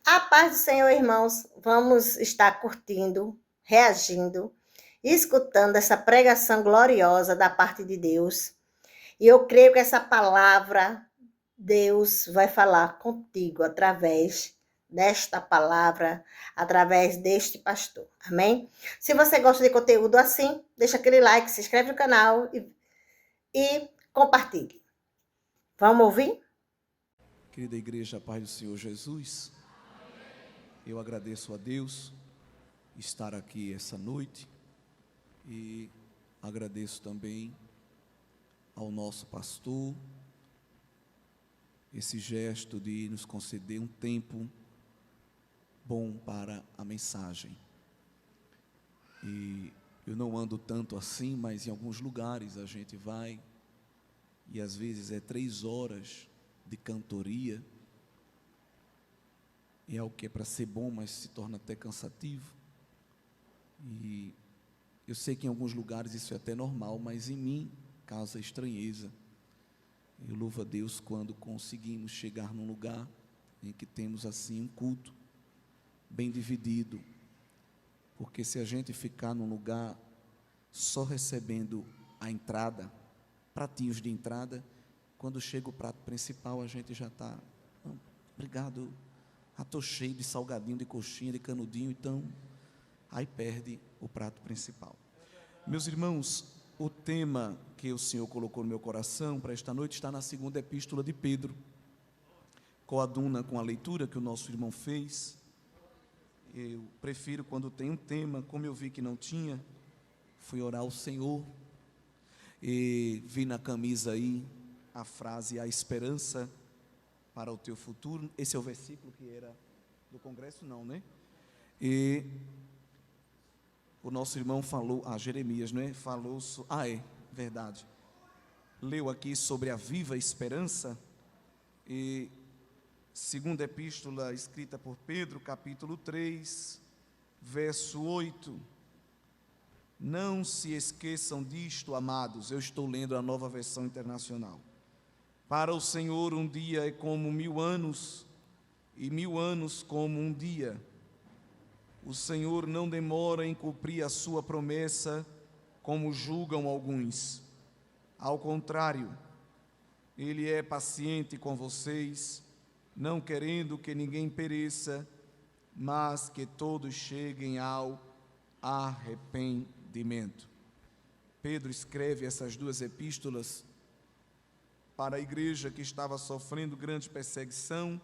A paz do Senhor, irmãos, vamos estar curtindo, reagindo, escutando essa pregação gloriosa da parte de Deus. E eu creio que essa palavra, Deus vai falar contigo através desta palavra, através deste pastor. Amém? Se você gosta de conteúdo assim, deixa aquele like, se inscreve no canal e compartilhe. Vamos ouvir? Querida igreja, a paz do Senhor Jesus, eu agradeço a Deus estar aqui essa noite e agradeço também ao nosso pastor esse gesto de nos conceder um tempo bom para a mensagem. E eu não ando tanto assim, mas em alguns lugares a gente vai e às vezes é 3 horas de cantoria, e é algo que é para ser bom, mas se torna até cansativo. E eu sei que em alguns lugares isso é até normal, mas em mim causa estranheza. Eu louvo a Deus quando conseguimos chegar num lugar em que temos assim um culto bem dividido, porque se a gente ficar num lugar só recebendo a entrada, pratinhos de entrada, quando chega o prato principal a gente já está, obrigado, estou cheio de salgadinho, de coxinha, de canudinho, então aí perde o prato principal. Meus irmãos, o tema que o Senhor colocou no meu coração para esta noite está na segunda epístola de Pedro, coaduna com a leitura que o nosso irmão fez. Eu prefiro quando tem um tema, como eu vi que não tinha, fui orar ao Senhor e vi na camisa aí a frase: a esperança para o teu futuro. Esse é o versículo que era do congresso, não, né? E o nosso irmão falou, Jeremias, não é? Falou, é verdade. Leu aqui sobre a viva esperança, e segunda epístola escrita por Pedro, capítulo 3, verso 8. Não se esqueçam disto, amados. Eu estou lendo a Nova Versão Internacional. Para o Senhor um dia é como 1000 anos, e 1000 anos como um dia. O Senhor não demora em cumprir a sua promessa, como julgam alguns. Ao contrário, Ele é paciente com vocês, não querendo que ninguém pereça, mas que todos cheguem ao arrependimento. Pedro escreve essas 2 epístolas para a igreja que estava sofrendo grande perseguição,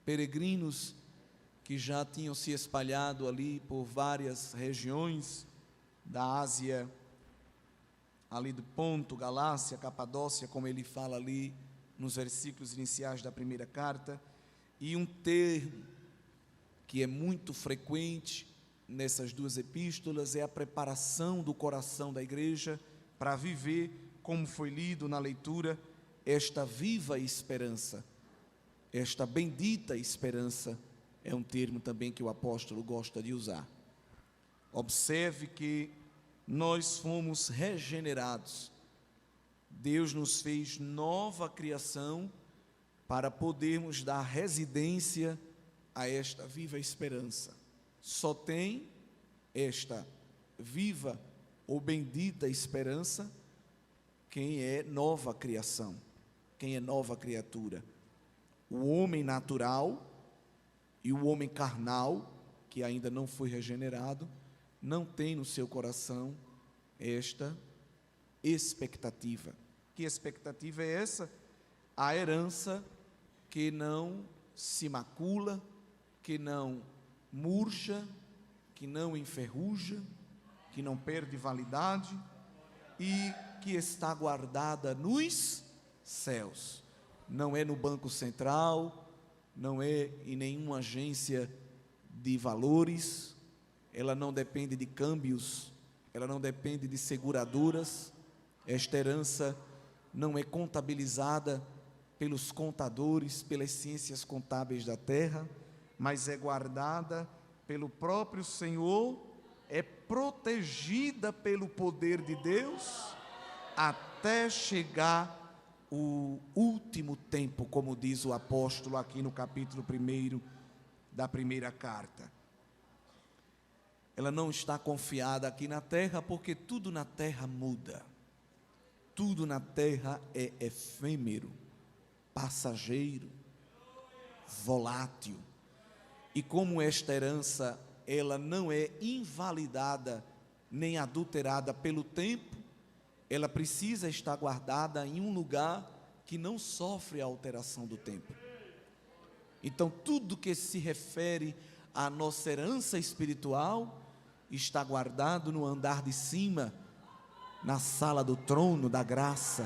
peregrinos que já tinham se espalhado ali por várias regiões da Ásia, ali do Ponto, Galácia, Capadócia, como ele fala ali nos versículos iniciais da primeira carta. E um termo que é muito frequente nessas 2 epístolas é a preparação do coração da igreja para viver, como foi lido na leitura, esta viva esperança, esta bendita esperança. É um termo também que o apóstolo gosta de usar. Observe que nós fomos regenerados. Deus nos fez nova criação para podermos dar residência a esta viva esperança. Só tem esta viva ou bendita esperança quem é nova criação, quem é nova criatura. O homem natural e o homem carnal, que ainda não foi regenerado, não tem no seu coração esta expectativa. Que expectativa é essa? A herança que não se macula, que não murcha, que não enferruja, que não perde validade e que está guardada nos céus. Não é no Banco Central, não é em nenhuma agência de valores, ela não depende de câmbios, ela não depende de seguradoras. Esta herança não é contabilizada pelos contadores, pelas ciências contábeis da terra, mas é guardada pelo próprio Senhor, é protegida pelo poder de Deus, até chegar o último tempo, como diz o apóstolo aqui no capítulo 1 da primeira carta. Ela não está confiada aqui na terra, porque tudo na terra muda. Tudo na terra é efêmero, passageiro, volátil. E como esta herança, ela não é invalidada nem adulterada pelo tempo, ela precisa estar guardada em um lugar que não sofre a alteração do tempo. Então, tudo que se refere à nossa herança espiritual está guardado no andar de cima, na sala do trono da graça,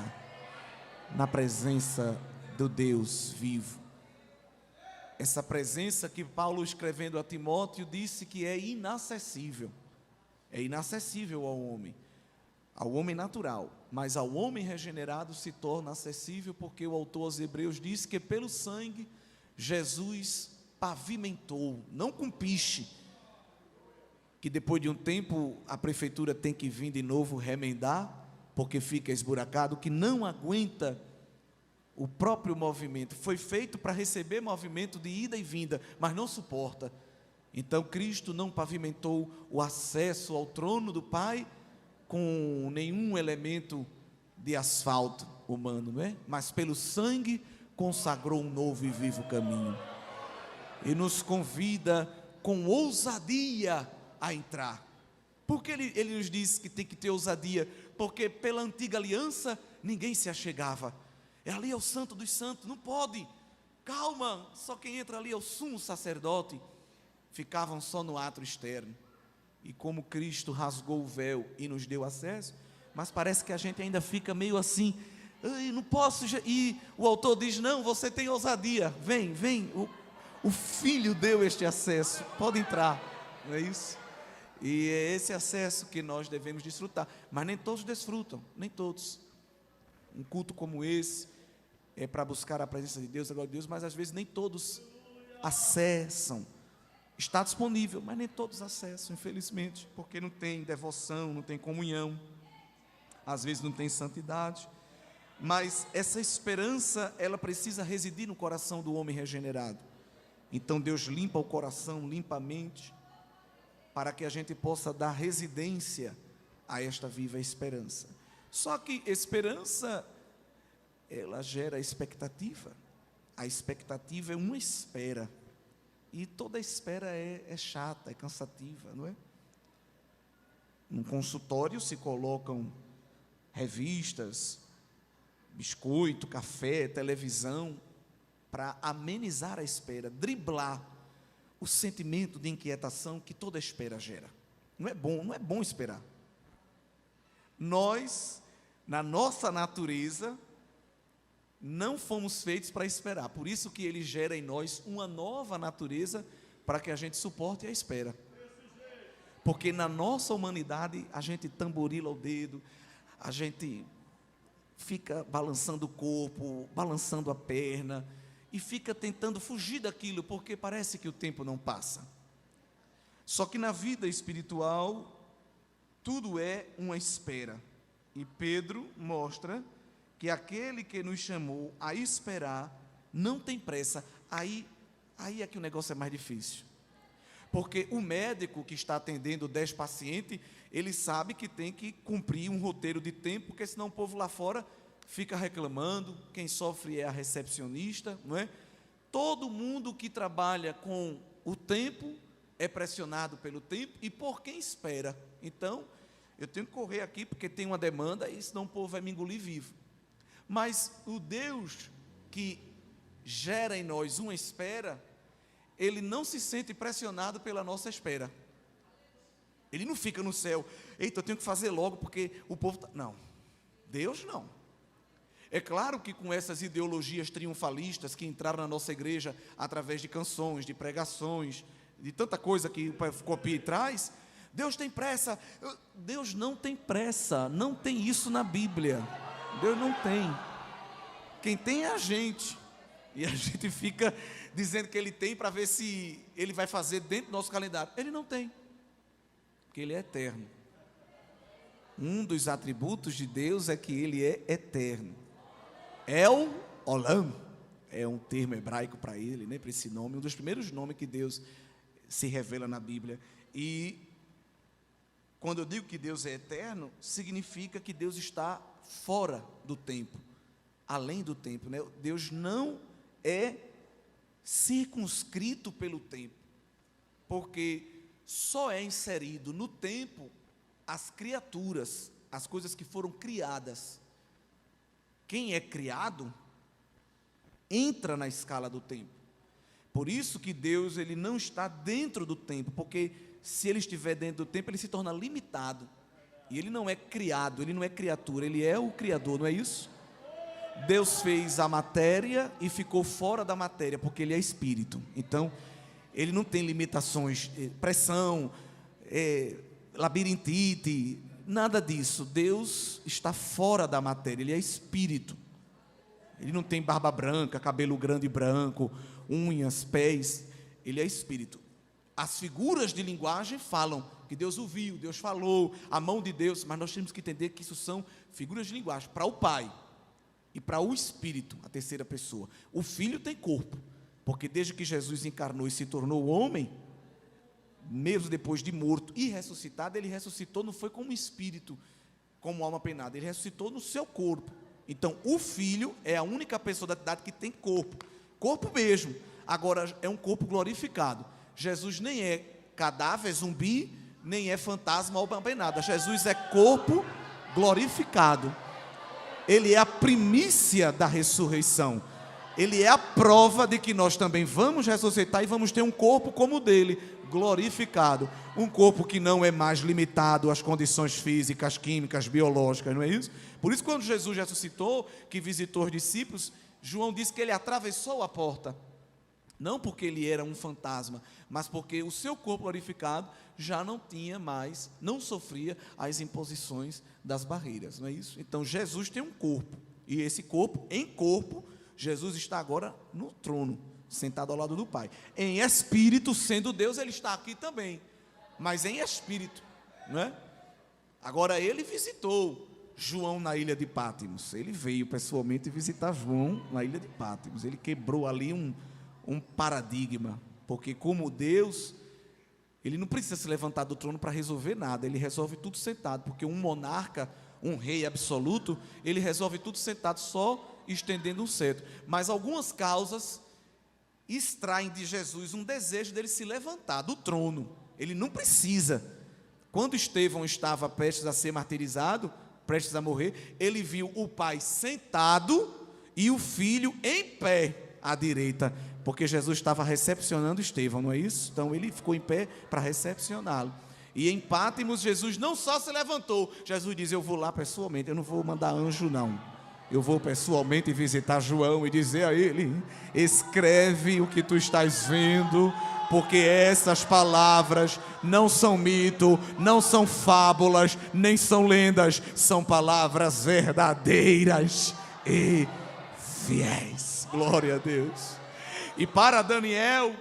na presença do Deus vivo. Essa presença que Paulo, escrevendo a Timóteo, disse que é inacessível ao homem natural, mas ao homem regenerado se torna acessível, porque o autor aos Hebreus diz que pelo sangue Jesus pavimentou, não com piche, que depois de um tempo a prefeitura tem que vir de novo remendar, porque fica esburacado, que não aguenta o próprio movimento. Foi feito para receber movimento de ida e vinda, mas não suporta. Então Cristo não pavimentou o acesso ao trono do Pai com nenhum elemento de asfalto humano, não é? Mas pelo sangue consagrou um novo e vivo caminho, e nos convida com ousadia a entrar. Porque ele nos diz que tem que ter ousadia? Porque pela antiga aliança ninguém se achegava. Ali é o santo dos santos, não pode, calma, só quem entra ali é o sumo sacerdote. Ficavam só no átrio externo. E como Cristo rasgou o véu e nos deu acesso, mas parece que a gente ainda fica meio assim, não posso. E o autor diz: não, você tem ousadia, vem, o Filho deu este acesso, pode entrar, não é isso? E é esse acesso que nós devemos desfrutar, mas nem todos desfrutam, nem todos. Um culto como esse é para buscar a presença de Deus, a glória de Deus, mas às vezes nem todos acessam. Está disponível, mas nem todos acessam, infelizmente, porque não tem devoção, não tem comunhão, às vezes não tem santidade. Mas essa esperança, ela precisa residir no coração do homem regenerado. Então Deus limpa o coração, limpa a mente, para que a gente possa dar residência a esta viva esperança. Só que esperança, ela gera expectativa. A expectativa é uma espera. E toda espera é chata, é cansativa, não é? Num consultório se colocam revistas, biscoito, café, televisão, para amenizar a espera, driblar o sentimento de inquietação que toda espera gera. Não é bom esperar. Nós, na nossa natureza, não fomos feitos para esperar. Por isso que Ele gera em nós uma nova natureza, para que a gente suporte a espera. Porque na nossa humanidade, a gente tamborila o dedo, a gente fica balançando o corpo, balançando a perna, e fica tentando fugir daquilo, porque parece que o tempo não passa. Só que na vida espiritual, tudo é uma espera. E Pedro mostra que aquele que nos chamou a esperar não tem pressa. Aí é que o negócio é mais difícil. Porque o médico que está atendendo 10 pacientes, ele sabe que tem que cumprir um roteiro de tempo, porque senão o povo lá fora fica reclamando. Quem sofre é a recepcionista, não é? Todo mundo que trabalha com o tempo é pressionado pelo tempo e por quem espera. Então, eu tenho que correr aqui porque tem uma demanda, e senão o povo vai me engolir vivo. Mas o Deus que gera em nós uma espera, Ele não se sente pressionado pela nossa espera. Ele não fica no céu: eita, eu tenho que fazer logo porque o povo está... Não, Deus não. É claro que com essas ideologias triunfalistas que entraram na nossa igreja através de canções, de pregações, de tanta coisa que copia e traz, Deus tem pressa. Deus não tem pressa, não tem isso na Bíblia. Deus não tem. Quem tem é a gente. E a gente fica dizendo que Ele tem para ver se Ele vai fazer dentro do nosso calendário. Ele não tem, porque Ele é eterno. Um dos atributos de Deus é que Ele é eterno. El Olam, é um termo hebraico para ele, né, para esse nome, um dos primeiros nomes que Deus se revela na Bíblia. E quando eu digo que Deus é eterno, significa que Deus está fora do tempo, além do tempo, né? Deus não é circunscrito pelo tempo, porque só é inserido no tempo as criaturas, as coisas que foram criadas. Quem é criado entra na escala do tempo. Por isso que Deus, ele não está dentro do tempo, porque se ele estiver dentro do tempo, ele se torna limitado. E ele não é criado, ele não é criatura, ele é o Criador, não é isso? Deus fez a matéria e ficou fora da matéria, porque ele é espírito. Então, ele não tem limitações, pressão, labirintite, nada disso. Deus está fora da matéria, ele é espírito. Ele não tem barba branca, cabelo grande e branco, unhas, pés, ele é espírito. As figuras de linguagem falam que Deus ouviu, Deus falou, a mão de Deus, mas nós temos que entender que isso são figuras de linguagem para o Pai e para o Espírito, a terceira pessoa. O Filho tem corpo, porque desde que Jesus encarnou e se tornou homem, mesmo depois de morto e ressuscitado, ele ressuscitou, não foi como espírito, como alma penada, ele ressuscitou no seu corpo. Então, o Filho é a única pessoa da Trindade que tem corpo, corpo mesmo, agora é um corpo glorificado. Jesus nem é cadáver, zumbi, nem é fantasma ou alma penada. Jesus é corpo glorificado. Ele é a primícia da ressurreição. Ele é a prova de que nós também vamos ressuscitar e vamos ter um corpo como o dele, glorificado. Um corpo que não é mais limitado às condições físicas, químicas, biológicas, não é isso? Por isso, quando Jesus ressuscitou, que visitou os discípulos, João disse que ele atravessou a porta. Não porque ele era um fantasma, mas porque o seu corpo glorificado já não tinha mais, não sofria as imposições das barreiras, não é isso? Então Jesus tem um corpo, e esse corpo, em corpo, Jesus está agora no trono, sentado ao lado do Pai. Em espírito, sendo Deus, ele está aqui também, mas em espírito, não é? Agora ele visitou João na ilha de Pátimos, ele veio pessoalmente visitar João na ilha de Pátimos, ele quebrou ali um paradigma, porque como Deus, ele não precisa se levantar do trono para resolver nada, ele resolve tudo sentado, porque um monarca, um rei absoluto, ele resolve tudo sentado, só estendendo um cetro. Mas algumas causas extraem de Jesus um desejo dele se levantar do trono, ele não precisa. Quando Estevão estava prestes a ser martirizado, prestes a morrer, ele viu o pai sentado e o filho em pé à direita, porque Jesus estava recepcionando Estevão, não é isso? Então ele ficou em pé para recepcioná-lo. E em Pátimos, Jesus não só se levantou, Jesus diz: eu vou lá pessoalmente, eu não vou mandar anjo não, eu vou pessoalmente visitar João e dizer a ele: escreve o que tu estás vendo, porque essas palavras não são mito, não são fábulas, nem são lendas, são palavras verdadeiras e fiéis. Glória a Deus. E para Daniel,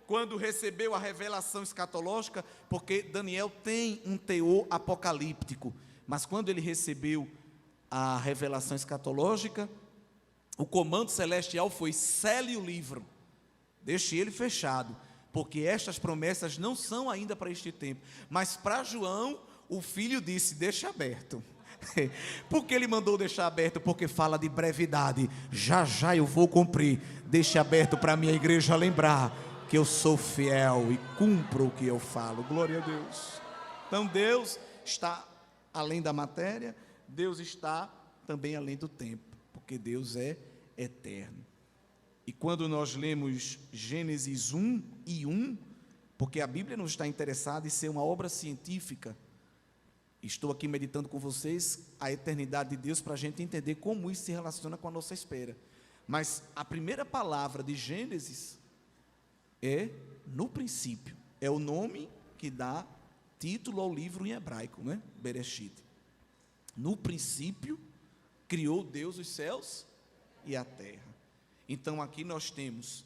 quando recebeu a revelação escatológica, porque Daniel tem um teor apocalíptico, mas quando ele recebeu a revelação escatológica, o comando celestial foi: cele o livro, deixe ele fechado, porque estas promessas não são ainda para este tempo. Mas para João, o filho disse: deixa aberto. Por que ele mandou deixar aberto? Porque fala de brevidade, já já eu vou cumprir. Deixe aberto para a minha igreja lembrar que eu sou fiel e cumpro o que eu falo. Glória a Deus. Então Deus está além da matéria, Deus está também além do tempo, porque Deus é eterno. E quando nós lemos Gênesis 1:1, porque a Bíblia não está interessada em ser uma obra científica, estou aqui meditando com vocês a eternidade de Deus para a gente entender como isso se relaciona com a nossa espera. Mas a primeira palavra de Gênesis é no princípio. É o nome que dá título ao livro em hebraico, né? Bereshit. No princípio, criou Deus os céus e a terra. Então aqui nós temos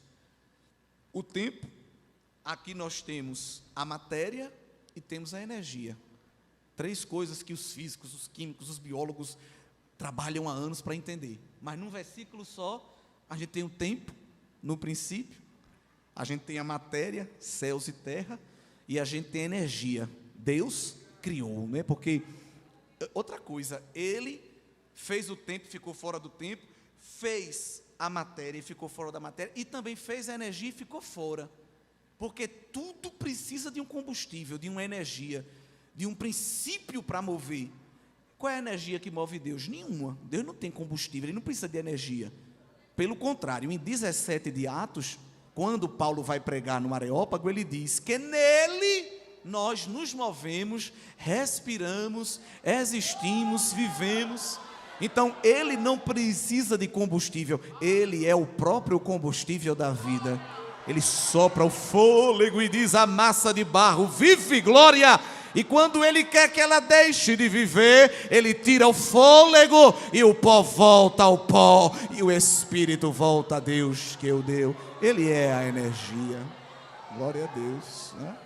o tempo, aqui nós temos a matéria e temos a energia. Três coisas que os físicos, os químicos, os biólogos trabalham há anos para entender. Mas num versículo só, A gente tem o tempo, no princípio, a gente tem a matéria, céus e terra, e a gente tem a energia. Deus criou, né? Porque, outra coisa, Ele fez o tempo, ficou fora do tempo, fez a matéria e ficou fora da matéria, e também fez a energia e ficou fora. Porque tudo precisa de um combustível, de uma energia, de um princípio para mover. Qual é a energia que move Deus? Nenhuma. Deus não tem combustível, Ele não precisa de energia. Pelo contrário, em 17 de Atos, quando Paulo vai pregar no Areópago, ele diz que nele nós nos movemos, respiramos, existimos, vivemos. Então, Ele não precisa de combustível, Ele é o próprio combustível da vida. Ele sopra o fôlego e diz à massa de barro: vive, glória! E quando Ele quer que ela deixe de viver, Ele tira o fôlego e o pó volta ao pó, e o Espírito volta a Deus que o deu. Ele é a energia. Glória a Deus, né?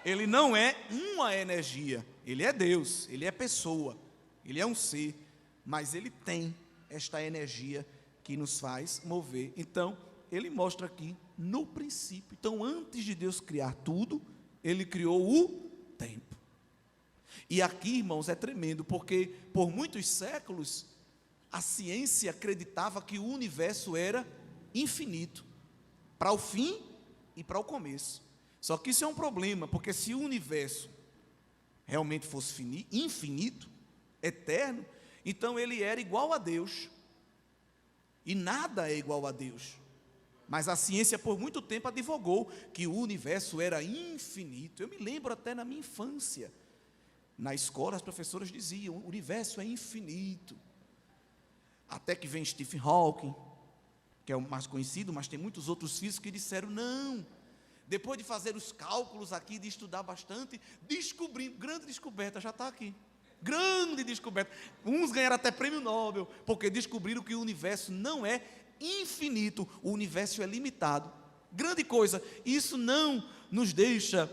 Ele não é uma energia, Ele é Deus, Ele é pessoa, Ele é um ser, mas Ele tem esta energia que nos faz mover. Então, Ele mostra aqui no princípio. Então, antes de Deus criar tudo, Ele criou o tempo. E aqui, irmãos, é tremendo, porque por muitos séculos a ciência acreditava que o universo era infinito, para o fim e para o começo. Só que isso é um problema, porque se o universo realmente fosse infinito, eterno, então ele era igual a Deus, e nada é igual a Deus. Mas a ciência por muito tempo advogou que o universo era infinito. Eu me lembro até na minha infância, na escola as professoras diziam: o universo é infinito. Até que vem Stephen Hawking, que é o mais conhecido, mas tem muitos outros físicos que disseram: não. Depois de fazer os cálculos aqui, de estudar bastante, descobri, grande descoberta, já está aqui. Grande descoberta. Uns ganharam até prêmio Nobel, porque descobriram que o universo não é infinito, o universo é limitado. Grande coisa. Isso não nos deixa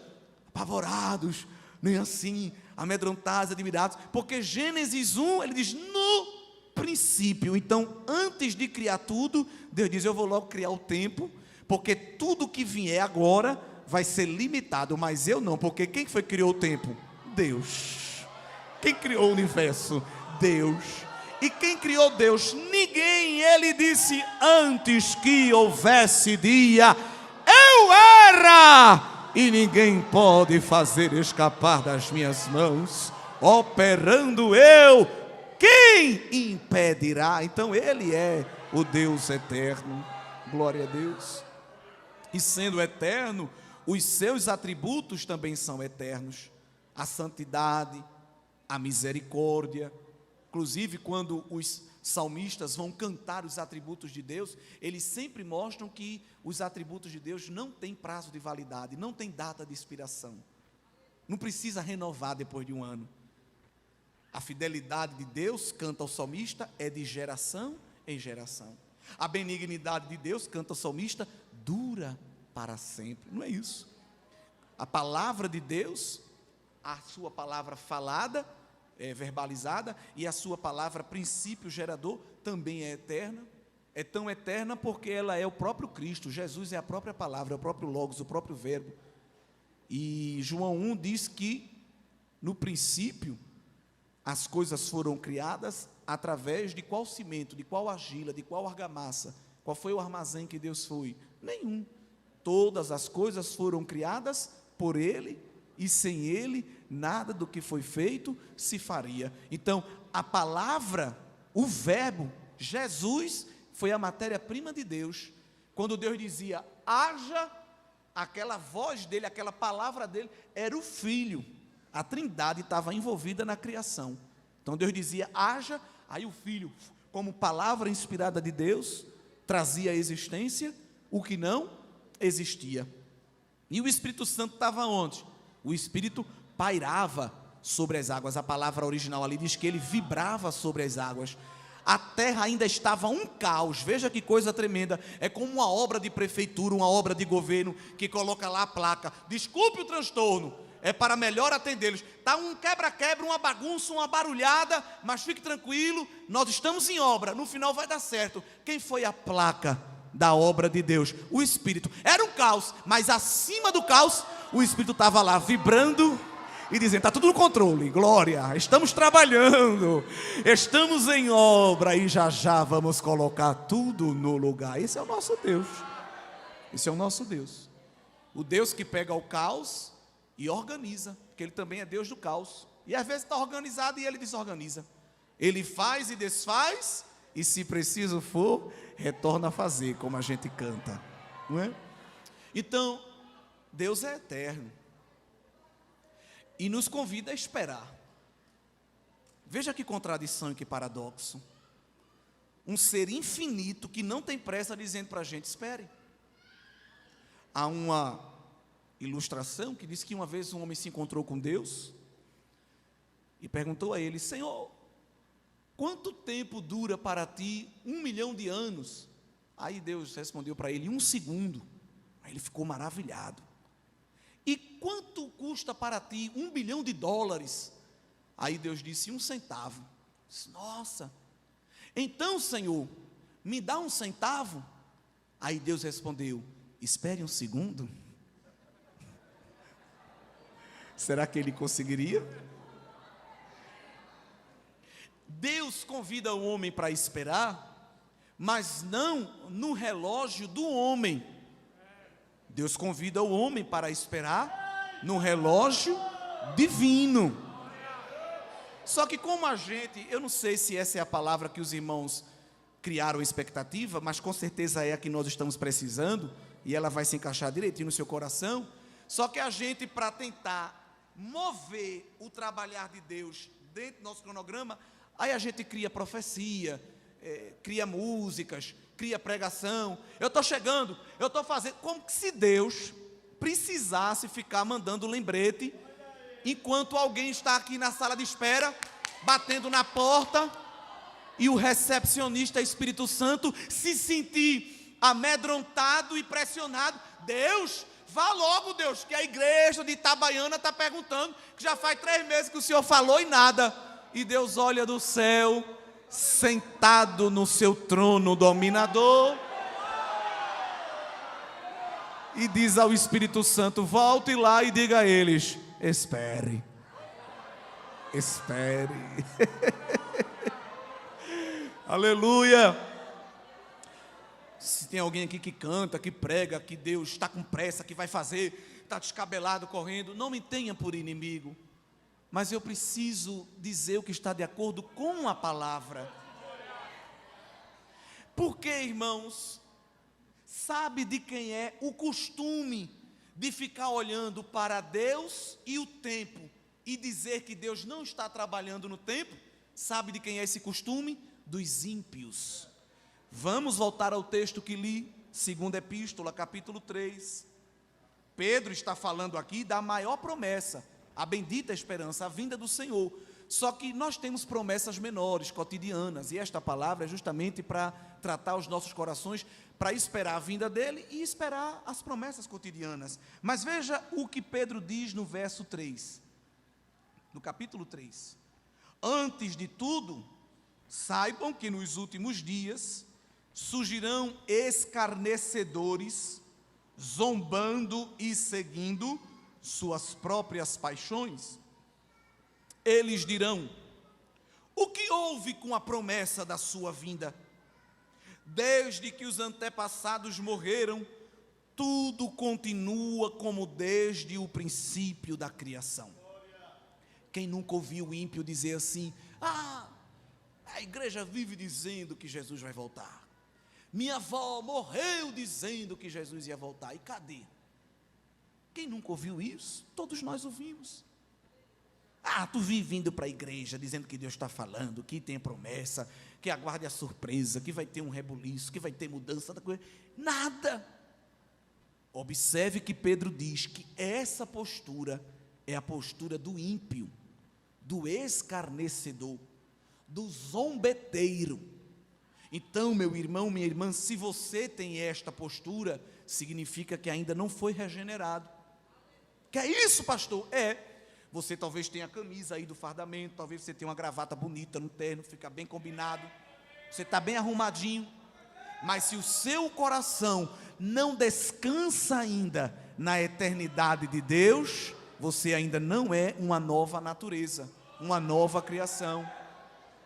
apavorados, nem assim, amedrontados, admirados, porque Gênesis 1, ele diz: no princípio. Então, antes de criar tudo, Deus diz: eu vou logo criar o tempo, porque tudo que vier agora vai ser limitado, mas eu não, porque quem foi que criou o tempo? Deus. Quem criou o universo? Deus. E quem criou Deus? Ninguém. Ele disse: antes que houvesse dia, eu era, e ninguém pode fazer escapar das minhas mãos. Operando eu, quem impedirá? Então Ele é o Deus eterno. Glória a Deus. E sendo eterno, os seus atributos também são eternos. A santidade, a misericórdia. Inclusive, quando os salmistas vão cantar os atributos de Deus, eles sempre mostram que os atributos de Deus não têm prazo de validade, não tem data de expiração. Não precisa renovar depois de um ano. A fidelidade de Deus, canta o salmista, é de geração em geração. A benignidade de Deus, canta o salmista, dura para sempre. Não é isso. A palavra de Deus, a sua palavra falada, verbalizada, e a sua palavra princípio gerador também é eterna. É tão eterna porque ela é o próprio Cristo. Jesus é a própria palavra, é o próprio Logos, o próprio verbo. E João 1 diz que no princípio as coisas foram criadas através de qual cimento, de qual argila, de qual argamassa? Qual foi o armazém que Deus foi? Nenhum. Todas as coisas foram criadas por Ele, e sem Ele, nada do que foi feito se faria. Então, a palavra, o verbo, Jesus, foi a matéria-prima de Deus. Quando Deus dizia, haja, aquela voz dele, aquela palavra dele, era o Filho. A Trindade estava envolvida na criação. Então, Deus dizia, haja, aí o Filho, como palavra inspirada de Deus, trazia à existência o que não existia. E o Espírito Santo estava onde? O Espírito pairava sobre as águas. A palavra original ali diz que ele vibrava sobre as águas. A terra ainda estava um caos. Veja que coisa tremenda. É como uma obra de prefeitura, uma obra de governo, que coloca lá a placa, desculpe o transtorno, é para melhor atendê-los. Está um quebra-quebra, uma bagunça, uma barulhada, mas fique tranquilo, nós estamos em obra, no final vai dar certo. Quem foi a placa da obra de Deus? O Espírito. Era um caos, mas acima do caos, o Espírito estava lá vibrando e dizendo: está tudo no controle, glória, estamos trabalhando, estamos em obra e já já vamos colocar tudo no lugar. Esse é o nosso Deus. Esse é o nosso Deus. O Deus que pega o caos e organiza, porque Ele também é Deus do caos. E às vezes está organizado e Ele desorganiza. Ele faz e desfaz, e se preciso for, retorna a fazer, como a gente canta, não é? Então, Deus é eterno e nos convida a esperar. Veja que contradição e que paradoxo. Um ser infinito que não tem pressa dizendo para a gente: espere. Há uma ilustração que diz que uma vez um homem se encontrou com Deus e perguntou a ele: Senhor, quanto tempo dura para ti 1 milhão de anos? Aí Deus respondeu para ele: 1 segundo. Aí ele ficou maravilhado. E quanto custa para ti 1 bilhão de dólares? Aí Deus disse: 1 centavo. Disse: nossa, então, Senhor, me dá 1 centavo? Aí Deus respondeu: espere 1 segundo. Será que ele conseguiria? Deus convida o homem para esperar, mas não no relógio do homem. Deus convida o homem para esperar no relógio divino. Só que como a gente, eu não sei se essa é a palavra que os irmãos criaram expectativa, mas com certeza é a que nós estamos precisando, e ela vai se encaixar direitinho no seu coração. Só que a gente, para tentar mover o trabalhar de Deus dentro do nosso cronograma, aí a gente cria profecia, cria músicas, cria pregação. Eu estou chegando, eu estou fazendo, como se Deus precisasse ficar mandando lembrete, enquanto alguém está aqui na sala de espera, batendo na porta, e o recepcionista Espírito Santo se sentir amedrontado e pressionado. Deus, vá logo, Deus, que a igreja de Itabaiana está perguntando, que já faz 3 meses que o Senhor falou e nada. E Deus olha do céu, sentado no seu trono dominador, e diz ao Espírito Santo: volte lá e diga a eles: espere, espere. Aleluia. Se tem alguém aqui que canta, que prega, que Deus está com pressa, que vai fazer, está descabelado, correndo, não me tenha por inimigo, mas eu preciso dizer o que está de acordo com a palavra. Porque, irmãos, sabe de quem é o costume de ficar olhando para Deus e o tempo e dizer que Deus não está trabalhando no tempo? Sabe de quem é esse costume? Dos ímpios. Vamos voltar ao texto que li, 2ª Epístola, capítulo 3. Pedro está falando aqui da maior promessa, a bendita esperança, a vinda do Senhor. Só que nós temos promessas menores, cotidianas, e esta palavra é justamente para tratar os nossos corações, para esperar a vinda dele e esperar as promessas cotidianas. Mas veja o que Pedro diz no verso 3, no capítulo 3. Antes de tudo, saibam que nos últimos dias surgirão escarnecedores, zombando e seguindo suas próprias paixões. Eles dirão: o que houve com a promessa da sua vinda? Desde que os antepassados morreram, tudo continua como desde o princípio da criação. Quem nunca ouviu o ímpio dizer assim: a igreja vive dizendo que Jesus vai voltar. Minha avó morreu dizendo que Jesus ia voltar. E cadê? Quem nunca ouviu isso? Todos nós ouvimos. Tu vive vindo para a igreja dizendo que Deus está falando, que tem promessa, que aguarde a surpresa, que vai ter um rebuliço, que vai ter mudança da coisa. Nada. Observe que Pedro diz que essa postura é a postura do ímpio, do escarnecedor, do zombeteiro. Então, meu irmão, minha irmã, se você tem esta postura, significa que ainda não foi regenerado. Que é isso, pastor? É. Você talvez tenha a camisa aí do fardamento, talvez você tenha uma gravata bonita no terno, fica bem combinado. Você está bem arrumadinho. Mas se o seu coração não descansa ainda na eternidade de Deus, você ainda não é uma nova natureza, uma nova criação.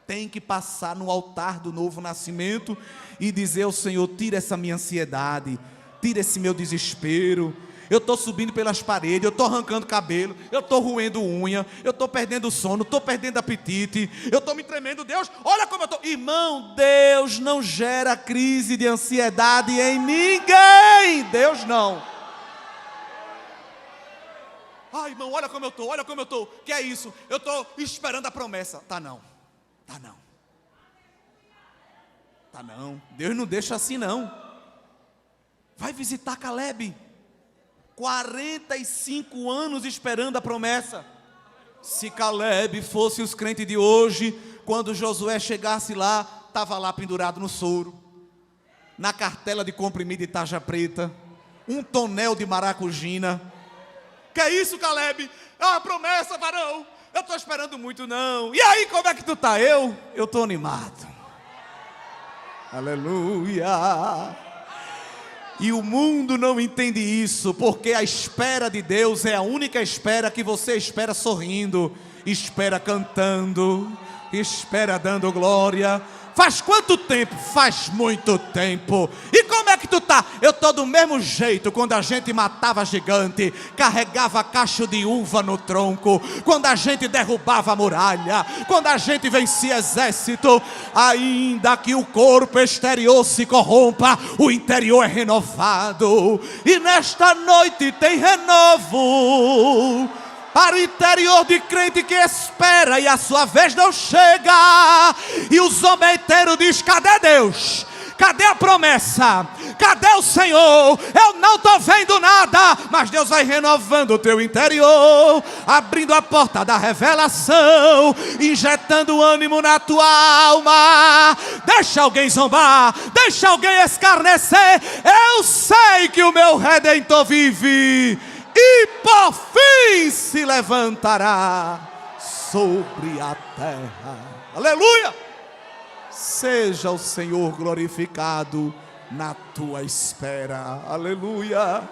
Tem que passar no altar do novo nascimento e dizer ao Senhor: tira essa minha ansiedade, tira esse meu desespero. Eu estou subindo pelas paredes, eu estou arrancando cabelo, eu estou roendo unha, eu estou perdendo sono, estou perdendo apetite, eu estou me tremendo. Deus, olha como eu estou. Irmão, Deus não gera crise de ansiedade em ninguém. Deus não. Ai, irmão, olha como eu estou, olha como eu estou. Que é isso? Eu estou esperando a promessa. Tá não, tá não. Tá não. Deus não deixa assim não. Vai visitar Caleb. 45 anos esperando a promessa. Se Caleb fosse os crentes de hoje, quando Josué chegasse lá, estava lá pendurado no soro, na cartela de comprimido de tarja preta, um tonel de maracujina. Que é isso, Caleb? A promessa, varão. Eu estou esperando muito, não. E aí, como é que tu está? Eu estou animado. Aleluia. E o mundo não entende isso, porque a espera de Deus é a única espera que você espera sorrindo, espera cantando, espera dando glória. Faz quanto tempo? Faz muito tempo. E como é que tu tá? Eu tô do mesmo jeito. Quando a gente matava gigante, carregava cacho de uva no tronco, quando a gente derrubava a muralha, quando a gente vencia exército, ainda que o corpo exterior se corrompa, o interior é renovado. E nesta noite tem renovo para o interior de crente que espera e a sua vez não chega. E o zombeteiro diz: cadê Deus? Cadê a promessa? Cadê o Senhor? Eu não estou vendo nada. Mas Deus vai renovando o teu interior, abrindo a porta da revelação, injetando ânimo na tua alma. Deixa alguém zombar, deixa alguém escarnecer. Eu sei que o meu Redentor vive e por fim se levantará sobre a terra. Aleluia! Seja o Senhor glorificado na tua espera. Aleluia!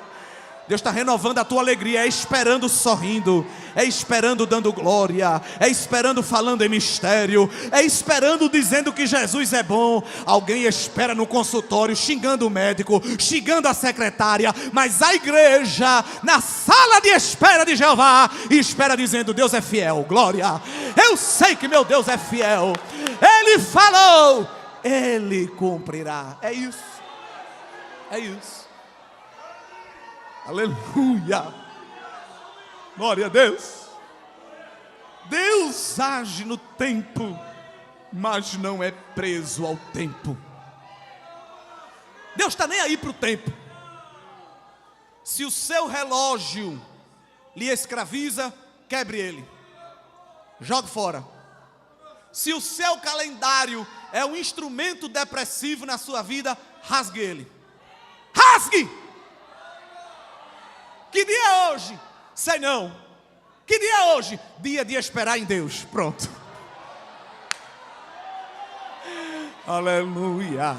Deus está renovando a tua alegria, é esperando sorrindo, é esperando dando glória, é esperando falando em mistério, é esperando dizendo que Jesus é bom. Alguém espera no consultório, xingando o médico, xingando a secretária, mas a igreja, na sala de espera de Jeová, espera dizendo: Deus é fiel, glória. Eu sei que meu Deus é fiel, Ele falou, Ele cumprirá. É isso, é isso. Aleluia, glória a Deus. Deus age no tempo, mas não é preso ao tempo. Deus está nem aí para o tempo. Se o seu relógio lhe escraviza, quebre ele, jogue fora. Se o seu calendário é um instrumento depressivo na sua vida, rasgue ele, rasgue. Que dia é hoje? Sei não. Que dia é hoje? Dia de esperar em Deus. Pronto. Aleluia.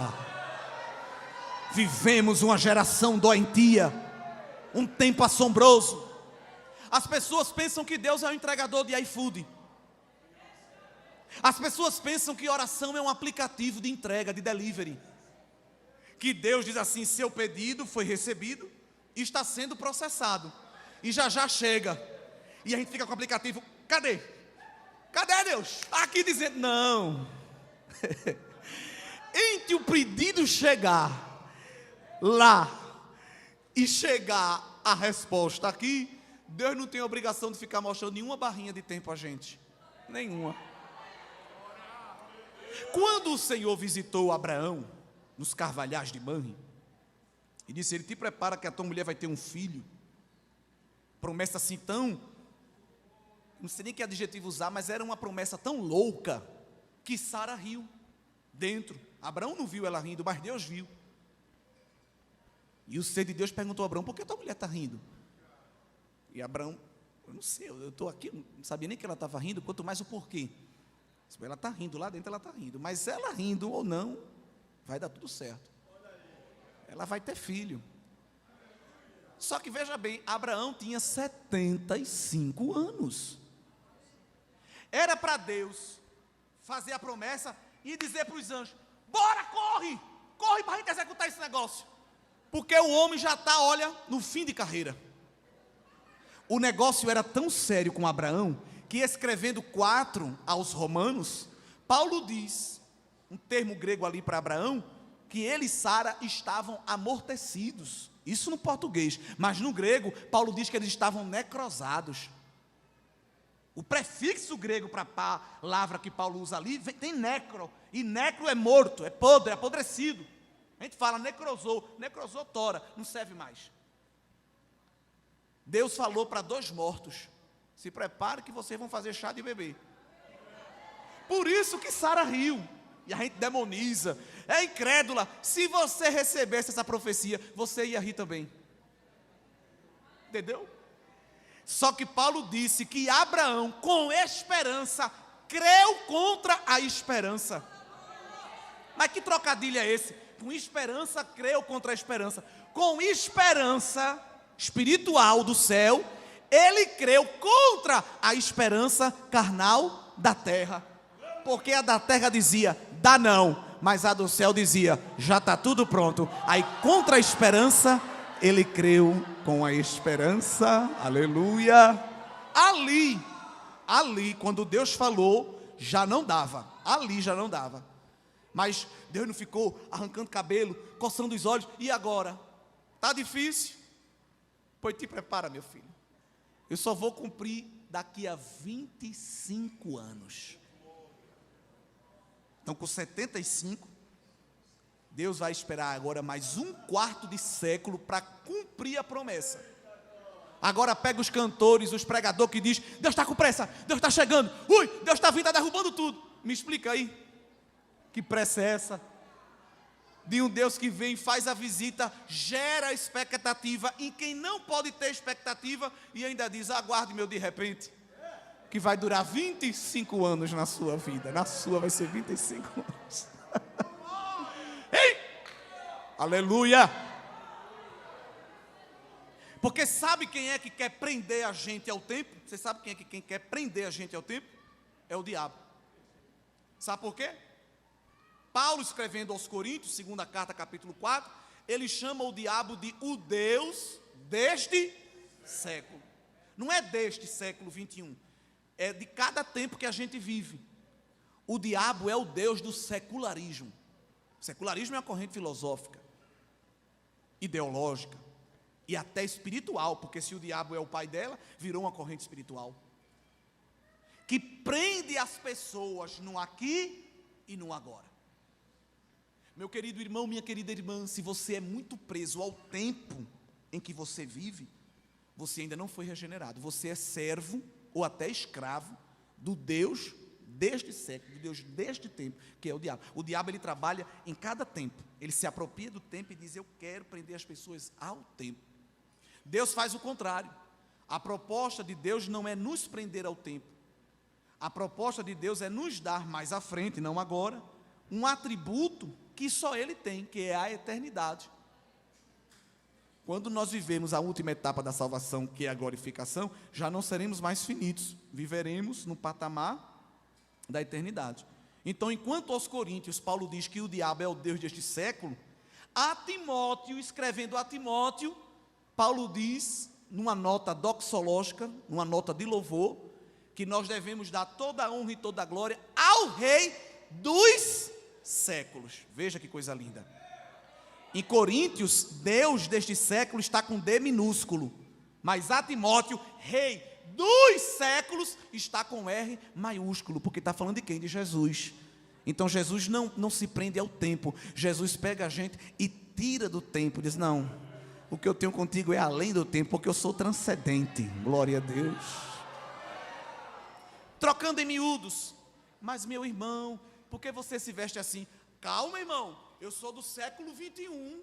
Vivemos uma geração doentia, um tempo assombroso. As pessoas pensam que Deus é um entregador de iFood. As pessoas pensam que oração é um aplicativo de entrega, de delivery. Que Deus diz assim: seu pedido foi recebido, está sendo processado e já já chega. E a gente fica com o aplicativo: cadê? Cadê Deus? Aqui dizendo: não. Entre o pedido chegar lá e chegar a resposta aqui, Deus não tem obrigação de ficar mostrando nenhuma barrinha de tempo a gente. Nenhuma. Quando o Senhor visitou Abraão nos carvalhais de Manre e disse: ele te prepara que a tua mulher vai ter um filho. Promessa assim tão, não sei nem que adjetivo usar, mas era uma promessa tão louca que Sara riu dentro. Abraão não viu ela rindo, mas Deus viu. E o ser de Deus perguntou a Abraão: por que tua mulher está rindo? E Abraão, eu não sei, eu estou aqui, não sabia nem que ela estava rindo, quanto mais o porquê. Ela está rindo, lá dentro ela está rindo, mas ela rindo ou não, vai dar tudo certo. Ela vai ter filho. Só que veja bem, Abraão tinha 75 anos. Era para Deus fazer a promessa e dizer para os anjos: bora, corre para a gente executar esse negócio. Porque o homem já está, olha, no fim de carreira. O negócio era tão sério com Abraão, que escrevendo 4 aos Romanos, Paulo diz, um termo grego ali para Abraão, que ele e Sara estavam amortecidos. Isso no português, mas no grego, Paulo diz que eles estavam necrosados. O prefixo grego para a palavra que Paulo usa ali, tem necro, e necro é morto, é podre, é apodrecido. A gente fala necrosou tora, não serve mais. Deus falou para 2 mortos: se prepare que vocês vão fazer chá de bebê. Por isso que Sara riu. E a gente demoniza, é incrédula. Se você recebesse essa profecia, você ia rir também. Entendeu? Só que Paulo disse que Abraão, com esperança, creu contra a esperança. Mas que trocadilho é esse? Com esperança, creu contra a esperança. Com esperança espiritual do céu, ele creu contra a esperança carnal da terra. Porque a da terra dizia: dá não, mas a do céu dizia: já está tudo pronto. Aí contra a esperança, ele creu com a esperança, aleluia. Ali, quando Deus falou, já não dava, ali já não dava. Mas Deus não ficou arrancando cabelo, coçando os olhos, e agora? Está difícil? Pois te prepara, meu filho, eu só vou cumprir daqui a 25 anos. Então, com 75, Deus vai esperar agora mais 1/4 de século para cumprir a promessa. Agora pega os cantores, os pregadores que diz: Deus está com pressa, Deus está chegando, Deus está vindo, está derrubando tudo. Me explica aí, que pressa é essa? De um Deus que vem, faz a visita, gera expectativa em quem não pode ter expectativa e ainda diz: aguarde meu de repente, que vai durar 25 anos na sua vida. Na sua vai ser 25 anos. Ei! Aleluia! Porque sabe quem é que quer prender a gente ao tempo? Você sabe quem é que quer prender a gente ao tempo? É o diabo. Sabe por quê? Paulo, escrevendo aos Coríntios, segunda carta, capítulo 4, ele chama o diabo de o Deus deste século. Não é deste século 21. É de cada tempo que a gente vive. O diabo é o Deus do secularismo. O secularismo é uma corrente filosófica, ideológica e até espiritual, porque se o diabo é o pai dela, virou uma corrente espiritual que prende as pessoas no aqui e no agora. Meu querido irmão, minha querida irmã, se você é muito preso ao tempo em que você vive, você ainda não foi regenerado. Você é servo ou até escravo do Deus deste século, do Deus deste tempo, que é o diabo. O diabo, ele trabalha em cada tempo. Ele se apropria do tempo e diz: eu quero prender as pessoas ao tempo. Deus faz o contrário. A proposta de Deus não é nos prender ao tempo. A proposta de Deus é nos dar mais à frente, não agora, um atributo que só Ele tem, que é a eternidade. Quando nós vivemos a última etapa da salvação, que é a glorificação, já não seremos mais finitos, viveremos no patamar da eternidade. Então, enquanto aos Coríntios, Paulo diz que o diabo é o Deus deste século, a Timóteo, escrevendo a Timóteo, Paulo diz, numa nota doxológica, numa nota de louvor, que nós devemos dar toda a honra e toda a glória ao Rei dos séculos. Veja que coisa linda. Em Coríntios, Deus deste século está com D minúsculo, mas a Timóteo, Rei dos séculos, está com R maiúsculo, porque está falando de quem? De Jesus. Então Jesus não se prende ao tempo. Jesus pega a gente e tira do tempo, diz: não, o que eu tenho contigo é além do tempo, porque eu sou transcendente. Glória a Deus. Trocando em miúdos: mas meu irmão, por que você se veste assim? Calma, irmão, eu sou do século 21.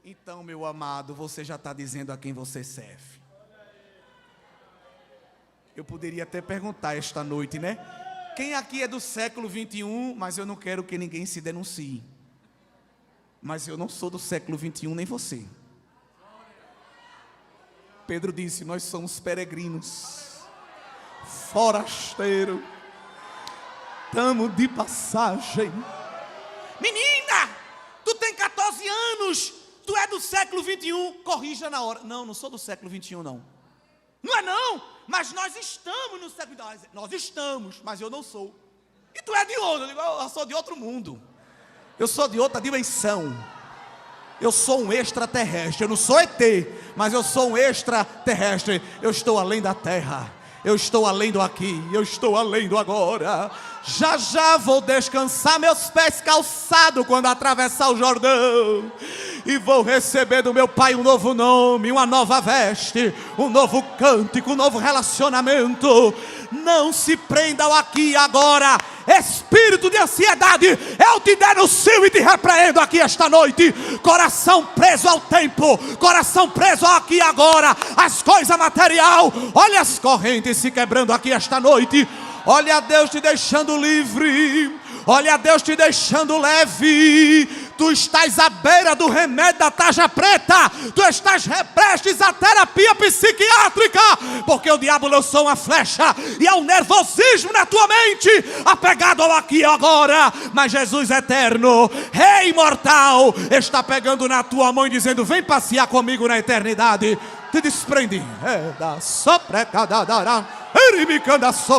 Então, meu amado, você já está dizendo a quem você serve. Eu poderia até perguntar esta noite, né? Quem aqui é do século 21, mas eu não quero que ninguém se denuncie. Mas eu não sou do século 21, nem você. Pedro disse, nós somos peregrinos, forasteiros, estamos de passagem. Menina, tu tem 14 anos, tu é do século 21, corrija na hora. Não, não sou do século 21 não. Não é não, mas nós estamos no século 21. Nós estamos, mas eu não sou. E tu é de onde? Eu digo, eu sou de outro mundo. Eu sou de outra dimensão. Eu sou um extraterrestre, eu não sou ET, mas eu sou um extraterrestre. Eu estou além da terra, eu estou além do aqui, eu estou além do agora. Já já vou descansar meus pés calçados quando atravessar o Jordão. E vou receber do meu Pai um novo nome, uma nova veste, um novo cântico, um novo relacionamento. Não se prenda ao aqui e agora. Espírito de ansiedade, eu te denuncio e te repreendo aqui esta noite. Coração preso ao tempo, coração preso ao aqui e agora, as coisas material. Olha as correntes se quebrando aqui esta noite. Olha Deus te deixando livre. Olha Deus te deixando leve. Tu estás à beira do remédio da tarja preta. Tu estás prestes à terapia psiquiátrica. Porque o diabo lançou uma flecha e há um nervosismo na tua mente, apegado ao aqui e agora. Mas Jesus eterno, Rei imortal, está pegando na tua mão e dizendo, vem passear comigo na eternidade. Te desprende. Sobre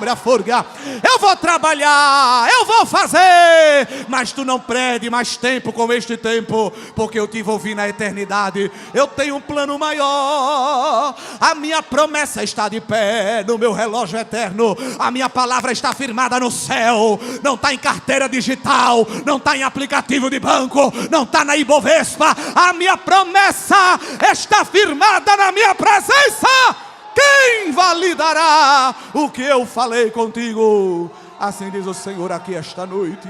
a forga. Eu vou trabalhar, eu vou fazer, mas tu não perde mais tempo com este tempo, porque eu te envolvi na eternidade. Eu tenho um plano maior. A minha promessa está de pé no meu relógio eterno. A minha palavra está firmada no céu. Não está em carteira digital, não está em aplicativo de banco, não está na Ibovespa. A minha promessa está firmada na minha presença. Quem validará o que eu falei contigo? Assim diz o Senhor aqui esta noite.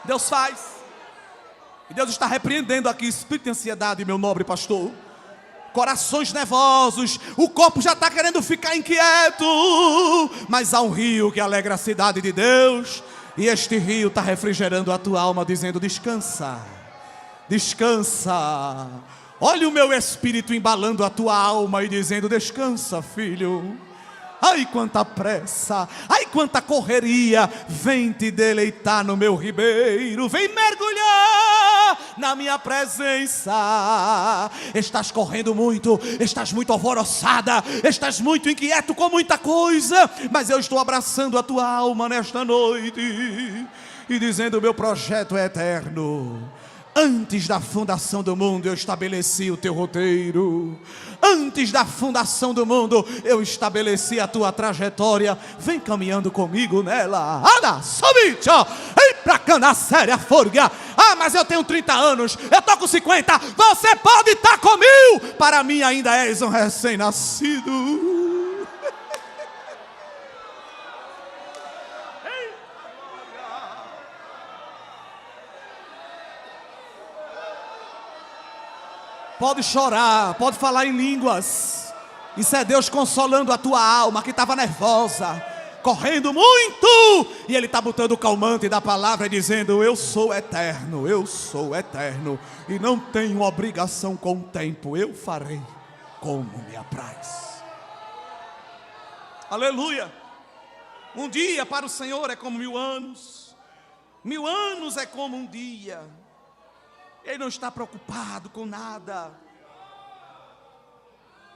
Deus faz. E Deus está repreendendo aqui espírito de ansiedade, meu nobre pastor. Corações nervosos, o corpo já está querendo ficar inquieto. Mas há um rio que alegra a cidade de Deus. E este rio está refrigerando a tua alma, dizendo, descansa, descansa. Olha o meu espírito embalando a tua alma e dizendo, descansa, filho. Ai, quanta pressa, ai, quanta correria. Vem te deleitar no meu ribeiro, vem mergulhar na minha presença. Estás correndo muito, estás muito alvoroçada, estás muito inquieto com muita coisa, mas eu estou abraçando a tua alma nesta noite e dizendo, meu projeto é eterno. Antes da fundação do mundo eu estabeleci o teu roteiro. Antes da fundação do mundo eu estabeleci a tua trajetória. Vem caminhando comigo nela. Ana, sobe, tchau. Vem pra cá na séria forga. Ah, mas eu tenho 30 anos, eu tô com 50. Você pode estar com 1000. Para mim ainda és um recém-nascido. Pode chorar, pode falar em línguas. Isso é Deus consolando a tua alma que estava nervosa, correndo muito. E Ele está botando o calmante da palavra e dizendo, eu sou eterno, e não tenho obrigação com o tempo. Eu farei como me apraz. Aleluia. Um dia para o Senhor é como 1000 anos. 1000 anos é como um dia. Ele não está preocupado com nada.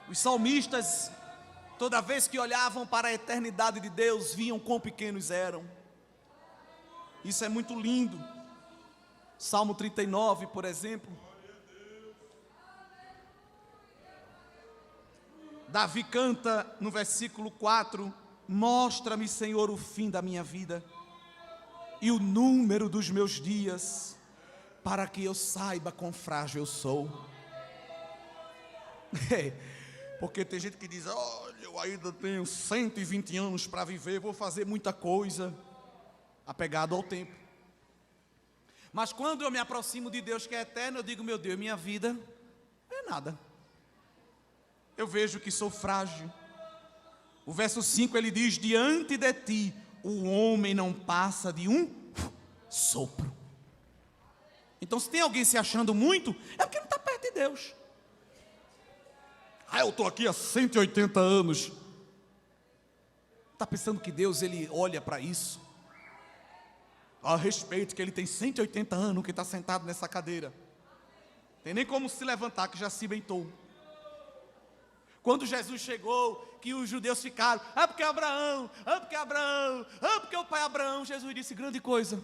Os salmistas, toda vez que olhavam para a eternidade de Deus, viam quão pequenos eram. Isso é muito lindo. Salmo 39, por exemplo. Davi canta no versículo 4, mostra-me, Senhor, o fim da minha vida e o número dos meus dias, para que eu saiba quão frágil eu sou. Porque tem gente que diz, olha, eu ainda tenho 120 anos para viver, vou fazer muita coisa, apegado ao tempo. Mas quando eu me aproximo de Deus que é eterno, eu digo, meu Deus, minha vida é nada. Eu vejo que sou frágil. O verso 5 ele diz, diante de ti, o homem não passa de um sopro. Então se tem alguém se achando muito, é porque não está perto de Deus. Eu estou aqui há 180 anos. Está pensando que Deus ele olha para isso? A respeito que ele tem 180 anos que está sentado nessa cadeira. Tem nem como se levantar que já se bentou. Quando Jesus chegou, que os judeus ficaram, porque Abraão, porque o pai Abraão, Jesus disse, grande coisa,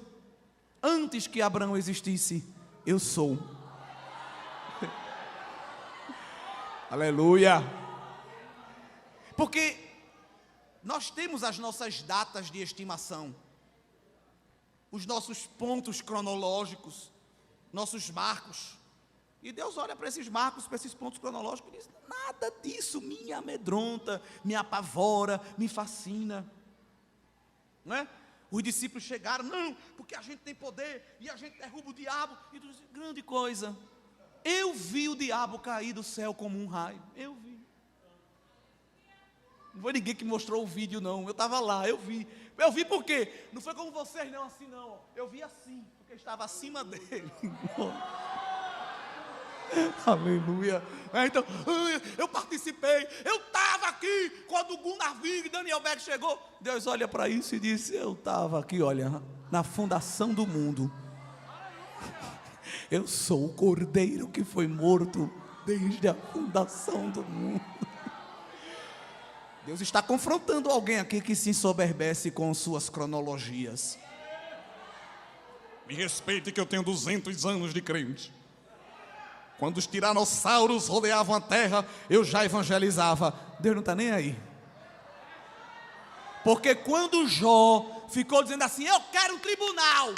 antes que Abraão existisse, eu sou. Aleluia. Porque nós temos as nossas datas de estimação, os nossos pontos cronológicos, nossos marcos. E Deus olha para esses marcos, para esses pontos cronológicos e diz, nada disso me amedronta, me apavora, me fascina. Não é? Os discípulos chegaram, não, porque a gente tem poder e a gente derruba o diabo. E Deus disse, grande coisa, eu vi o diabo cair do céu como um raio, eu vi. Não foi ninguém que mostrou o vídeo não, eu estava lá, eu vi. Eu vi por quê? Não foi como vocês não, assim não, eu vi assim, porque estava acima dele. Aleluia. Então, eu participei, eu estava aqui quando o Gunnar Vig e Daniel Beck chegou. Deus olha para isso e disse, eu estava aqui, olha, na fundação do mundo. Eu sou o cordeiro que foi morto desde a fundação do mundo. Deus está confrontando alguém aqui que se ensoberbece com suas cronologias. Me respeite que eu tenho 200 anos de crente. Quando os tiranossauros rodeavam a terra, eu já evangelizava. Deus não está nem aí. Porque quando Jó ficou dizendo assim, eu quero um tribunal,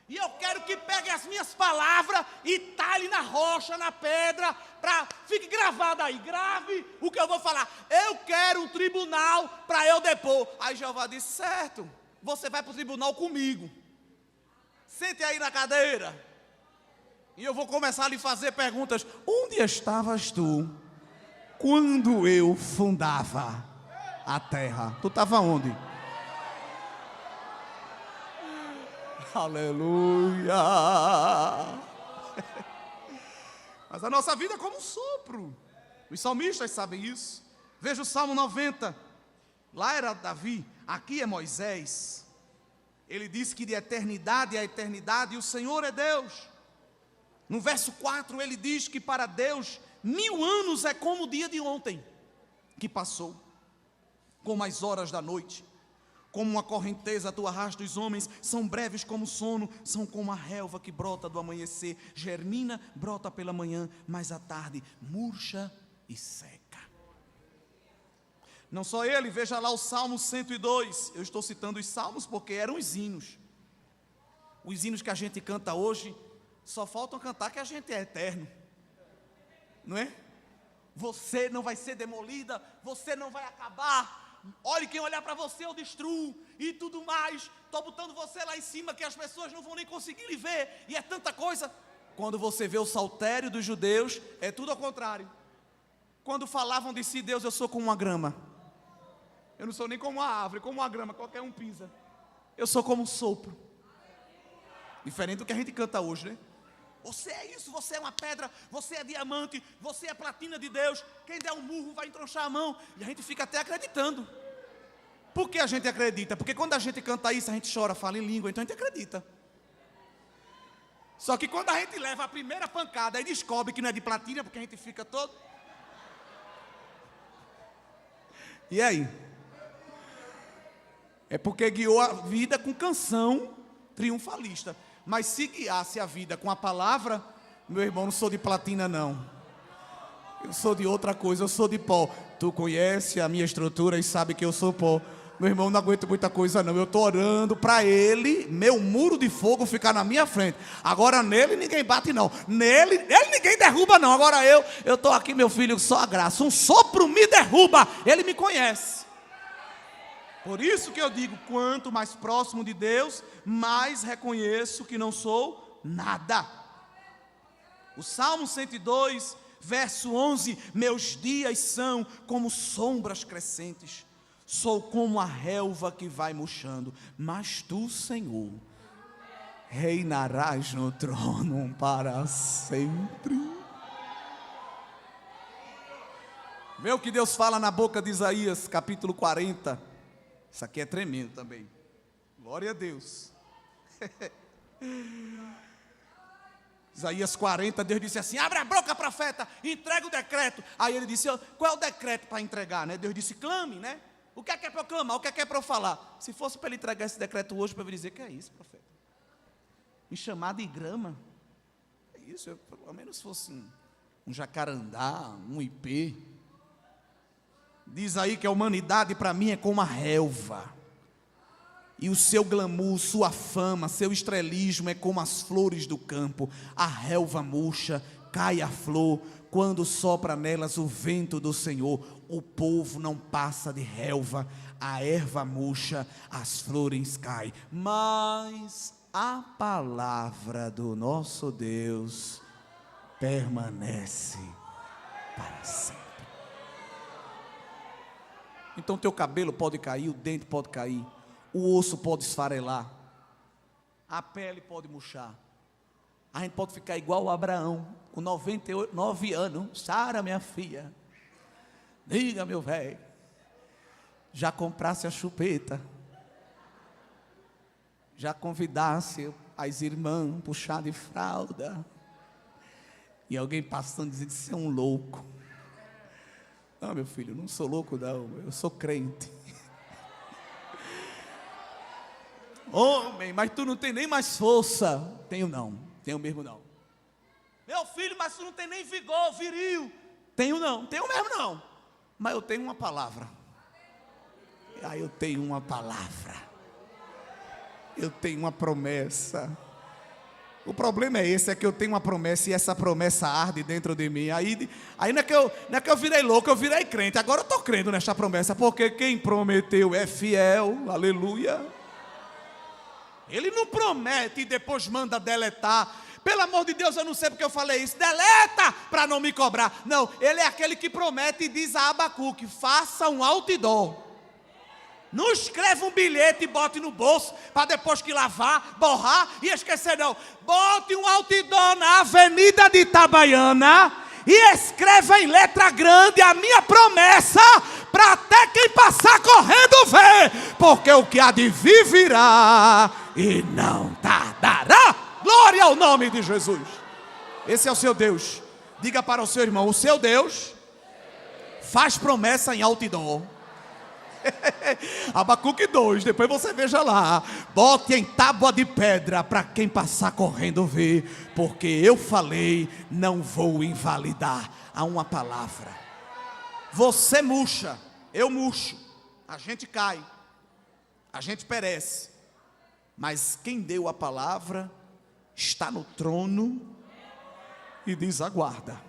e eu quero que pegue as minhas palavras e talhe na rocha, na pedra, para fique gravado aí, grave o que eu vou falar. Eu quero um tribunal para eu depor. Aí Jeová disse, certo, você vai para o tribunal comigo. Sente aí na cadeira. E eu vou começar a lhe fazer perguntas. Onde estavas tu quando eu fundava a terra? Tu estava onde? Aleluia. Mas a nossa vida é como um sopro. Os salmistas sabem isso. Veja o Salmo 90. Lá era Davi, aqui é Moisés. Ele diz que de eternidade a eternidade o Senhor é Deus. No verso 4 ele diz que para Deus 1000 anos é como o dia de ontem que passou, como as horas da noite. Como uma correnteza tu arrasta os homens, são breves como o sono, são como a relva que brota do amanhecer, germina, brota pela manhã, mas à tarde murcha e seca. Não só ele, veja lá o Salmo 102, eu estou citando os salmos porque eram os hinos que a gente canta hoje, só faltam cantar que a gente é eterno, não é? Você não vai ser demolida, você não vai acabar. Olhe, quem olhar para você eu destruo e tudo mais. Estou botando você lá em cima que as pessoas não vão nem conseguir lhe ver. E é tanta coisa. Quando você vê o saltério dos judeus, é tudo ao contrário. Quando falavam de si, Deus, eu sou como uma grama. Eu não sou nem como uma árvore, como uma grama, qualquer um pisa. Eu sou como um sopro. Diferente do que a gente canta hoje, né? Você é isso, você é uma pedra, você é diamante, você é platina de Deus. Quem der um murro vai entronchar a mão. E a gente fica até acreditando. Por que a gente acredita? Porque quando a gente canta isso, a gente chora, fala em língua, então a gente acredita. Só que quando a gente leva a primeira pancada e descobre que não é de platina, porque a gente fica todo... E aí? É porque guiou a vida com canção triunfalista. Mas se guiasse a vida com a palavra, meu irmão, não sou de platina não. Eu sou de outra coisa, eu sou de pó. Tu conhece a minha estrutura e sabe que eu sou pó. Meu irmão, não aguento muita coisa não. Eu estou orando para ele, meu muro de fogo ficar na minha frente. Agora nele ninguém bate não. Ele ninguém derruba não. Agora eu estou aqui, meu filho, só a graça. Um sopro me derruba. Ele me conhece. Por isso que eu digo, quanto mais próximo de Deus, mais reconheço que não sou nada. O Salmo 102, verso 11, meus dias são como sombras crescentes, sou como a relva que vai murchando, mas tu, Senhor, reinarás no trono para sempre. Vê o que Deus fala na boca de Isaías, capítulo 40. Isso aqui é tremendo também. Glória a Deus. Isaías 40, Deus disse assim: abre a boca, profeta, entrega o decreto. Aí ele disse: qual é o decreto para entregar, né? Deus disse: clame, né? O que é para eu clamar? O que é para eu falar? Se fosse para ele entregar esse decreto hoje, para eu dizer: que é isso, profeta? Me chamar de grama? É isso, eu, pelo menos fosse um jacarandá, um ipê. Diz aí que a humanidade para mim é como a relva, e o seu glamour, sua fama, seu estrelismo é como as flores do campo. A relva murcha, cai a flor, quando sopra nelas o vento do Senhor. O povo não passa de relva, a erva murcha, as flores caem, mas a palavra do nosso Deus permanece para sempre. Então teu cabelo pode cair, o dente pode cair, o osso pode esfarelar, a pele pode murchar, a gente pode ficar igual o Abraão, com 99 anos. Sara, minha filha, diga, meu velho, já comprasse a chupeta, já convidasse as irmãs puxar de fralda, e alguém passando dizendo: você é um louco. Não, meu filho, não sou louco não, eu sou crente. Homem, mas tu não tem nem mais força. Tenho não, tenho mesmo não. Meu filho, mas tu não tem nem vigor viril. Tenho não, tenho mesmo não. Mas eu tenho uma palavra. Aí eu tenho uma palavra. Eu tenho uma promessa. O problema é esse, é que eu tenho uma promessa e essa promessa arde dentro de mim. Aí não é que eu virei louco, eu virei crente. Agora eu estou crendo nesta promessa, porque quem prometeu é fiel, aleluia. Ele não promete e depois manda deletar. Pelo amor de Deus, eu não sei porque eu falei isso. Deleta para não me cobrar. Não, ele é aquele que promete e diz a Abacuque: faça um outdoor. Não escreva um bilhete e bote no bolso para depois que lavar, borrar e esquecer não. Bote um outdoor na Avenida de Itabaiana e escreva em letra grande a minha promessa, para até quem passar correndo ver, porque o que há de vir virá e não tardará. Glória ao nome de Jesus. Esse é o seu Deus. Diga para o seu irmão: o seu Deus faz promessa em outdoor. Abacuque 2, depois você veja lá. Bote em tábua de pedra para quem passar correndo ver, porque eu falei, não vou invalidar. Há uma palavra. Você murcha, eu murcho, a gente cai, a gente perece, mas quem deu a palavra está no trono e diz: aguarda.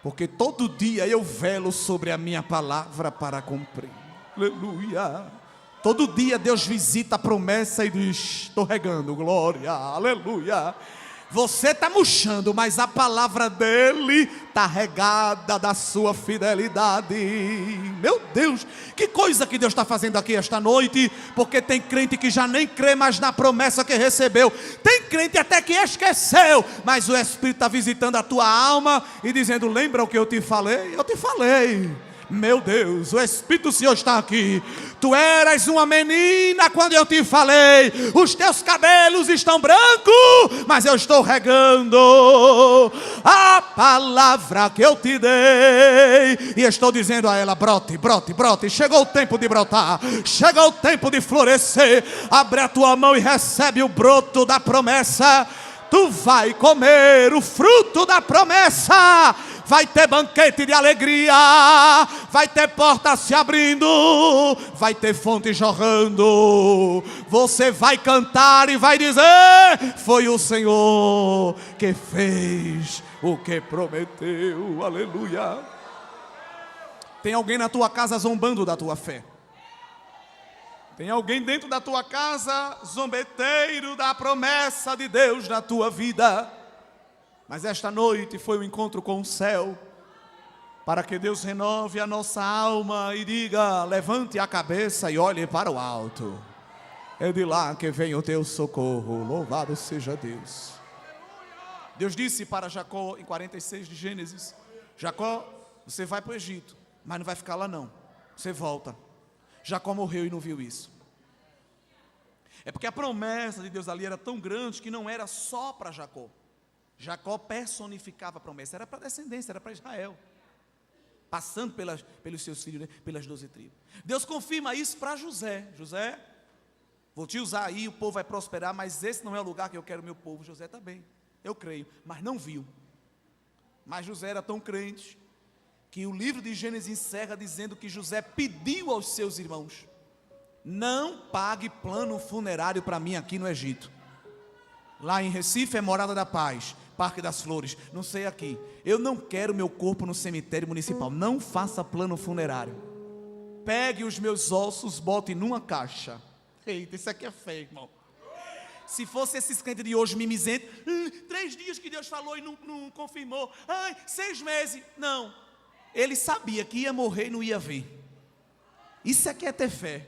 Porque todo dia eu velo sobre a minha palavra para cumprir. Aleluia. Todo dia Deus visita a promessa e diz: estou regando, glória, aleluia. Você está murchando, mas a palavra dele está regada da sua fidelidade. Meu Deus, que coisa que Deus está fazendo aqui esta noite. Porque tem crente que já nem crê mais na promessa que recebeu. Tem crente até que esqueceu, mas o Espírito está visitando a tua alma e dizendo: lembra o que eu te falei? Eu te falei. Meu Deus, o Espírito do Senhor está aqui. Tu eras uma menina quando eu te falei, os teus cabelos estão brancos, mas eu estou regando a palavra que eu te dei, e estou dizendo a ela: brote, brote, brote. Chegou o tempo de brotar, chegou o tempo de florescer. Abre a tua mão e recebe o broto da promessa. Tu vai comer o fruto da promessa. Vai ter banquete de alegria, vai ter porta se abrindo, vai ter fonte jorrando. Você vai cantar e vai dizer: foi o Senhor que fez o que prometeu. Aleluia. Tem alguém na tua casa zombando da tua fé. Tem alguém dentro da tua casa, zombeteiro da promessa de Deus na tua vida. Mas esta noite foi um encontro com o céu, para que Deus renove a nossa alma e diga: levante a cabeça e olhe para o alto. É de lá que vem o teu socorro, louvado seja Deus. Deus disse para Jacó em 46 de Gênesis: Jacó, você vai para o Egito, mas não vai ficar lá não, você volta. Jacó morreu e não viu isso. É porque a promessa de Deus ali era tão grande que não era só para Jacó. Jacó personificava a promessa, era para a descendência, era para Israel, passando pelos seus filhos, né? Pelas 12 tribos. Deus confirma isso para José: José, vou te usar aí, o povo vai prosperar, mas esse não é o lugar que eu quero o meu povo. José está bem, eu creio, mas não viu. Mas José era tão crente que o livro de Gênesis encerra dizendo que José pediu aos seus irmãos: não pague plano funerário para mim aqui no Egito. Lá em Recife é Morada da Paz, Parque das Flores, não sei aqui. Eu não quero meu corpo no cemitério municipal. Não faça plano funerário. Pegue os meus ossos, bote numa caixa. Eita, isso aqui é feio, irmão. Se fosse esses crentes de hoje mimizentos, 3 dias que Deus falou e não confirmou. 6 meses. Não. Ele sabia que ia morrer e não ia ver. Isso aqui é ter fé.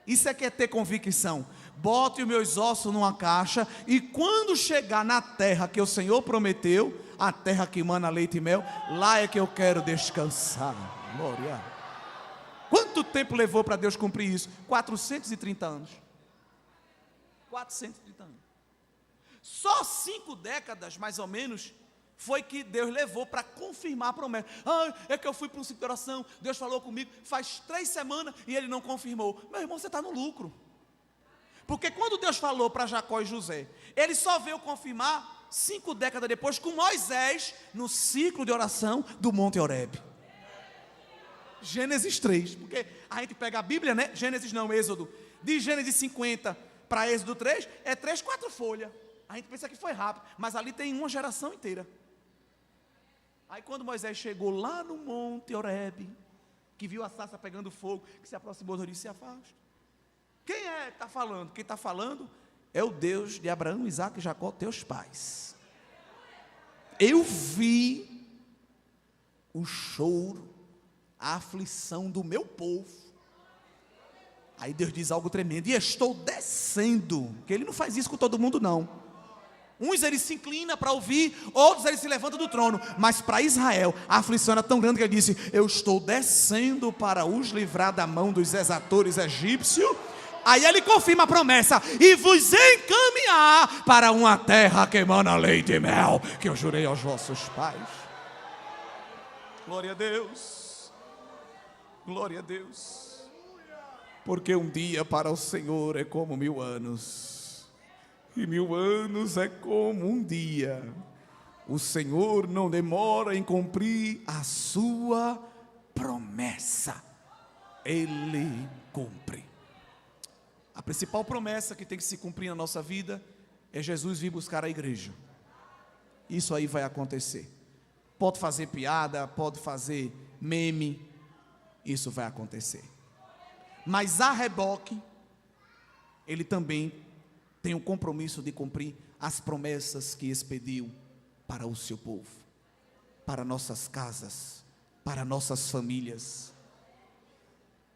Isso aqui é ter convicção. Bote os meus ossos numa caixa, e quando chegar na terra que o Senhor prometeu, a terra que emana leite e mel, lá é que eu quero descansar. Glória. Quanto tempo levou para Deus cumprir isso? 430 anos. 430 anos. Só 5 décadas, mais ou menos, foi que Deus levou para confirmar a promessa. É que eu fui para um ciclo de oração, Deus falou comigo, faz 3 semanas e Ele não confirmou. Meu irmão, você está no lucro. Porque quando Deus falou para Jacó e José, Ele só veio confirmar 5 décadas depois com Moisés, no ciclo de oração do Monte Horebe. Gênesis 3, porque a gente pega a Bíblia, né? Gênesis não, Êxodo. De Gênesis 50 para Êxodo 3, é 3, 4 folhas. A gente pensa que foi rápido, mas ali tem uma geração inteira. Aí quando Moisés chegou lá no Monte Horebe, que viu a sarça pegando fogo, que se aproximou, Deus disse: se afasta. Quem é que está falando? Quem está falando é o Deus de Abraão, Isaque e Jacó, teus pais. Eu vi o choro, a aflição do meu povo. Aí Deus diz algo tremendo: e estou descendo. Que Ele não faz isso com todo mundo não. Uns Ele se inclina para ouvir, outros Ele se levanta do trono. Mas para Israel a aflição era tão grande que Ele disse: eu estou descendo para os livrar da mão dos exatores egípcios. Aí Ele confirma a promessa: e vos encaminhar para uma terra que emana leite e mel, que eu jurei aos vossos pais. Glória a Deus. Glória a Deus. Porque um dia para o Senhor é como 1000 anos, e 1000 anos é como um dia. O Senhor não demora em cumprir a sua promessa. Ele cumpre. A principal promessa que tem que se cumprir na nossa vida é Jesus vir buscar a igreja. Isso aí vai acontecer. Pode fazer piada, pode fazer meme, isso vai acontecer. Mas a reboque, Ele também tem o compromisso de cumprir as promessas que expediu para o seu povo, para nossas casas, para nossas famílias.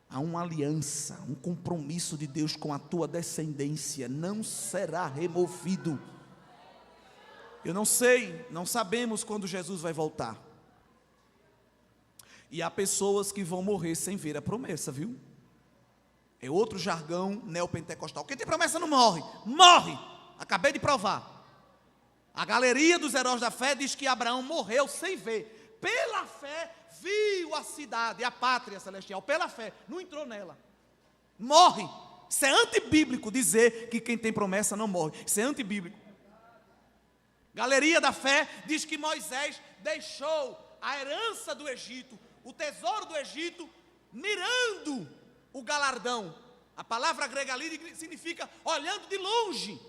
Há uma aliança, um compromisso de Deus com a tua descendência, não será removido. Eu não sei, não sabemos quando Jesus vai voltar. E há pessoas que vão morrer sem ver a promessa, viu? É outro jargão neopentecostal. Quem tem promessa não morre. Morre! Acabei de provar. A galeria dos heróis da fé diz que Abraão morreu sem ver. Pela fé, viu a cidade, a pátria celestial. Pela fé, não entrou nela. Morre. Isso é antibíblico dizer que quem tem promessa não morre. Isso é antibíblico. Galeria da fé diz que Moisés deixou a herança do Egito, o tesouro do Egito, mirando o galardão. A palavra grega ali significa olhando de longe.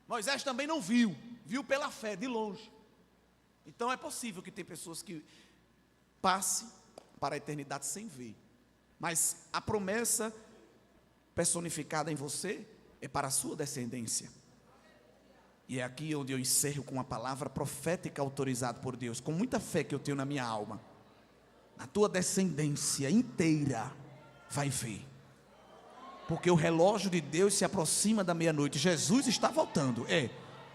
Moisés também não viu, viu pela fé, de longe. Então é possível que tem pessoas que passem para a eternidade sem ver. Mas a promessa personificada em você é para a sua descendência. E é aqui onde eu encerro com uma palavra profética autorizada por Deus, com muita fé que eu tenho na minha alma. A tua descendência inteira vai ver, porque o relógio de Deus se aproxima da meia-noite. Jesus está voltando,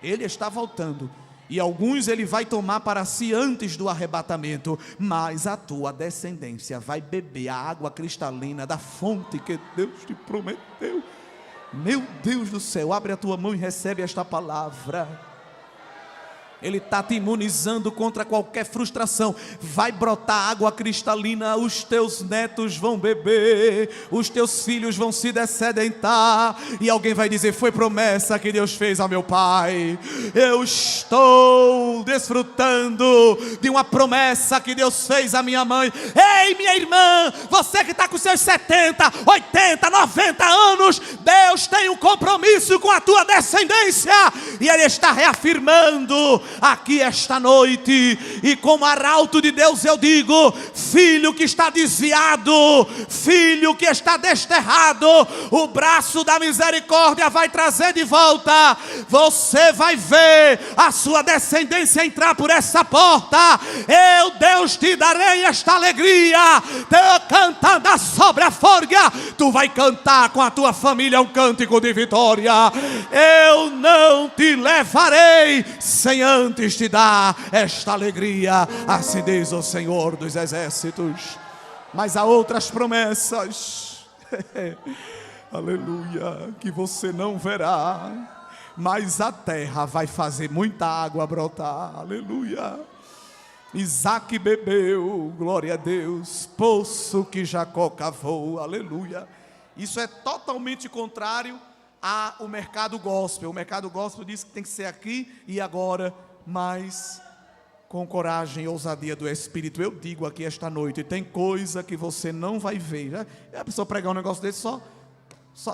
Ele está voltando, e alguns Ele vai tomar para si antes do arrebatamento, mas a tua descendência vai beber a água cristalina da fonte que Deus te prometeu. Meu Deus do céu, abre a tua mão e recebe esta palavra. Ele está te imunizando contra qualquer frustração. Vai brotar água cristalina, os teus netos vão beber, os teus filhos vão se descedentar, e alguém vai dizer: foi promessa que Deus fez ao meu pai. Eu estou desfrutando de uma promessa que Deus fez à minha mãe. Ei, minha irmã, você que está com seus 70, 80, 90 anos, Deus tem um compromisso com a tua descendência, e Ele está reafirmando aqui esta noite. E como arauto de Deus eu digo: filho que está desviado, filho que está desterrado, o braço da misericórdia vai trazer de volta. Você vai ver a sua descendência entrar por essa porta. Eu, Deus, te darei esta alegria. Cantando sobre a forga, tu vai cantar com a tua família um cântico de vitória. Eu não te levarei sem antes te dar esta alegria, assim diz o Senhor dos exércitos. Mas há outras promessas, aleluia, que você não verá, mas a terra vai fazer muita água brotar, aleluia. Isaac bebeu, glória a Deus, poço que Jacó cavou, aleluia. Isso é totalmente contrário ao mercado gospel. O mercado gospel diz que tem que ser aqui e agora, mas com coragem e ousadia do Espírito. Eu digo aqui esta noite: tem coisa que você não vai ver. Já a pessoa pregar um negócio desse, só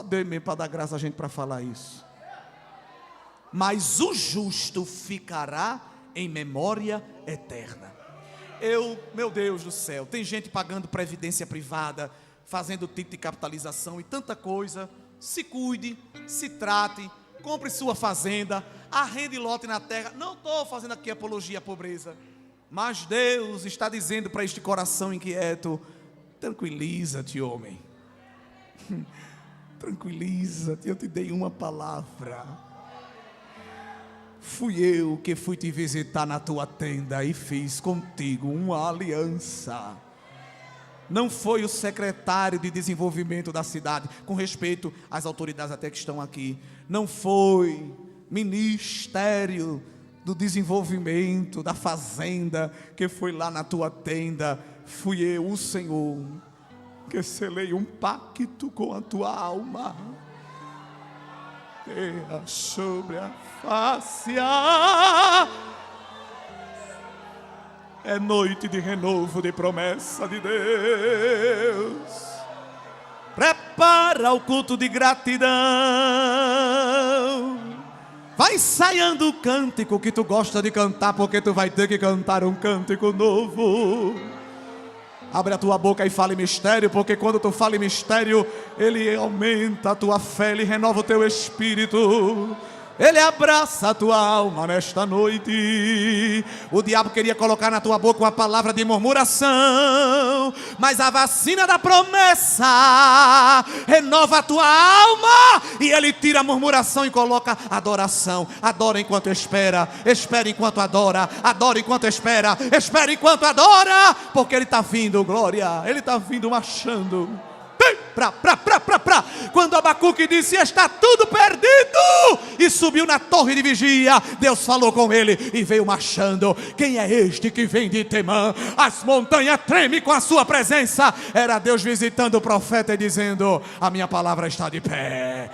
Deus mesmo para dar graça a gente para falar isso. Mas o justo ficará em memória eterna. Meu Deus do céu, tem gente pagando previdência privada, fazendo tipo de capitalização e tanta coisa. Se cuide, se trate, compre sua fazenda, arrende lote na terra. Não estou fazendo aqui apologia à pobreza, mas Deus está dizendo para este coração inquieto: tranquiliza-te, homem. Tranquiliza-te, eu te dei uma palavra. Fui eu que fui te visitar na tua tenda e fiz contigo uma aliança. Não foi o secretário de desenvolvimento da cidade, com respeito às autoridades até que estão aqui, não foi ministério do desenvolvimento da fazenda que foi lá na tua tenda. Fui eu, o Senhor, que selei um pacto com a tua alma. Terra sobre a face, é noite de renovo, de promessa de Deus. Prepara o culto de gratidão. Vai ensaiando o cântico que tu gosta de cantar, porque tu vai ter que cantar um cântico novo. Abre a tua boca e fale mistério, porque quando tu fala em mistério, Ele aumenta a tua fé, Ele renova o teu espírito. Ele abraça a tua alma nesta noite. O diabo queria colocar na tua boca uma palavra de murmuração, mas a vacina da promessa renova a tua alma, e Ele tira a murmuração e coloca adoração. Adora enquanto espera, espera enquanto adora, adora enquanto espera, espera enquanto adora, porque Ele está vindo, glória, Ele está vindo marchando. Quando Abacuque disse: está tudo perdido, e subiu na torre de vigia, Deus falou com ele e veio marchando. Quem é este que vem de Temã? As montanhas tremem com a sua presença. Era Deus visitando o profeta e dizendo: a minha palavra está de pé,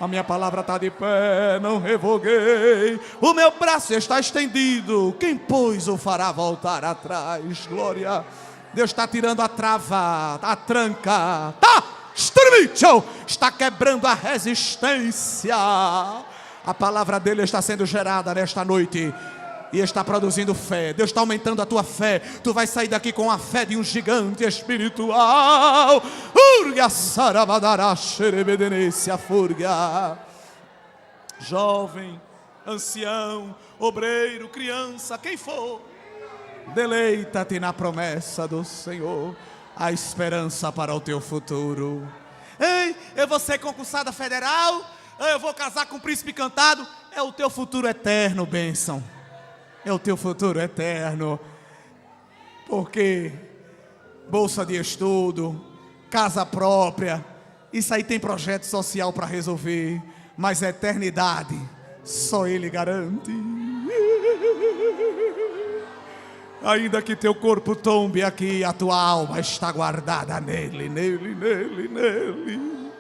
a minha palavra está de pé, não revoguei, o meu braço está estendido, quem pois o fará voltar atrás? Glória. Deus está tirando a trava, a tranca, está quebrando a resistência. A palavra dele está sendo gerada nesta noite, e está produzindo fé. Deus está aumentando a tua fé. Tu vai sair daqui com a fé de um gigante espiritual. Urga sarabadara xerebedenecia furga. Jovem, ancião, obreiro, criança, quem for, deleita-te na promessa do Senhor, a esperança para o teu futuro. Ei, eu vou ser concursada federal, eu vou casar com um príncipe encantado. É o teu futuro eterno, bênção. É o teu futuro eterno. Porque bolsa de estudo, casa própria, isso aí tem projeto social para resolver. Mas a eternidade, só Ele garante. Ainda que teu corpo tombe aqui, a tua alma está guardada nele, nele, nele, nele.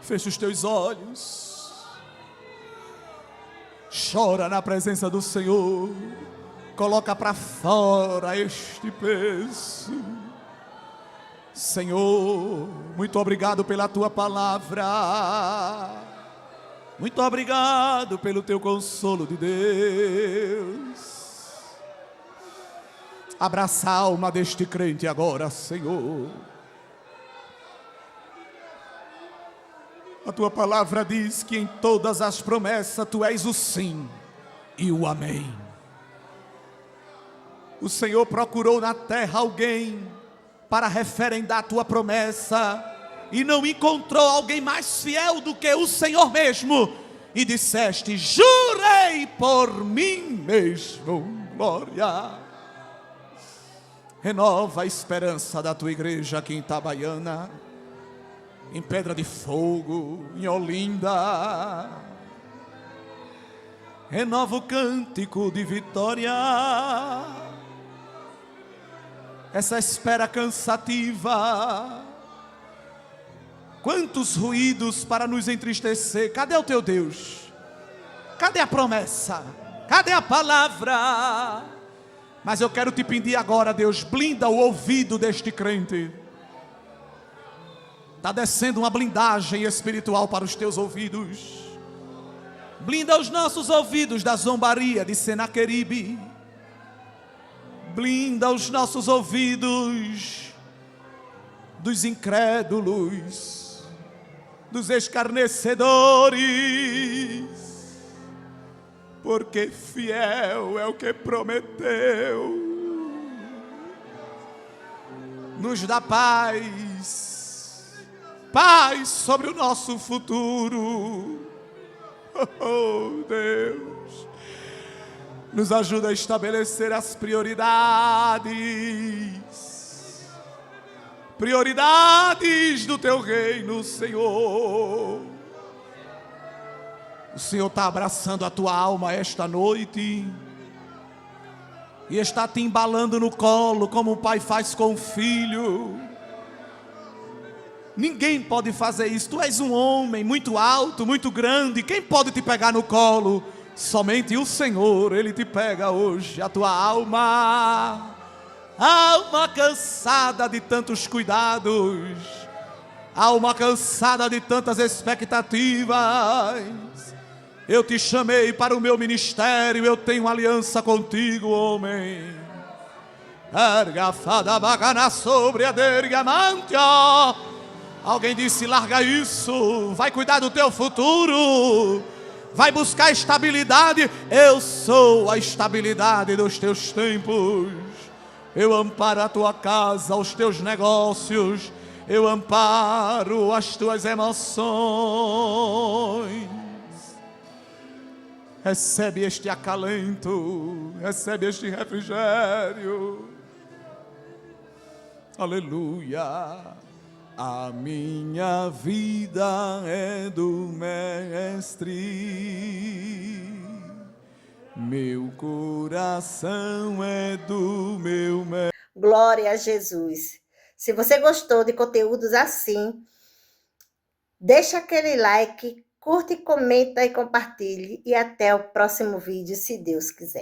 Fecha os teus olhos. Chora na presença do Senhor. Coloca para fora este peso. Senhor, muito obrigado pela tua palavra. Muito obrigado pelo teu consolo de Deus. Abraça a alma deste crente agora, Senhor. A tua palavra diz que em todas as promessas tu és o sim e o amém. O Senhor procurou na terra alguém para referendar a tua promessa, e não encontrou alguém mais fiel do que o Senhor mesmo, e disseste: jurei por mim mesmo. Glória. Renova a esperança da tua igreja aqui em Itabaiana, em Pedra de Fogo, em Olinda. Renova o cântico de vitória. Essa espera cansativa, quantos ruídos para nos entristecer. Cadê o teu Deus? Cadê a promessa? Cadê a palavra? Mas eu quero te pedir agora, Deus, blinda o ouvido deste crente. Está descendo uma blindagem espiritual para os teus ouvidos. Blinda os nossos ouvidos da zombaria de Senaqueribe. Blinda os nossos ouvidos dos incrédulos, dos escarnecedores, porque fiel é o que prometeu. Nos dá paz, paz sobre o nosso futuro. Oh, Deus. Nos ajuda a estabelecer as prioridades do teu reino, Senhor. O Senhor está abraçando a tua alma esta noite e está te embalando no colo, como o pai faz com o filho. Ninguém pode fazer isso. Tu és um homem muito alto, muito grande. Quem pode te pegar no colo? Somente o Senhor. Ele te pega hoje, a tua alma cansada de tantos cuidados, alma cansada de tantas expectativas. Eu te chamei para o meu ministério, eu tenho aliança contigo, homem. Erga fada bagana sobre a dergamante. Alguém disse: larga isso, vai cuidar do teu futuro, vai buscar estabilidade. Eu sou a estabilidade dos teus tempos. Eu amparo a tua casa, os teus negócios. Eu amparo as tuas emoções. Recebe este acalento, recebe este refrigério. Aleluia. A minha vida é do Mestre, meu coração é do meu Mestre. Glória a Jesus. Se você gostou de conteúdos assim, deixa aquele like, curte, comenta e compartilhe. E até o próximo vídeo, se Deus quiser.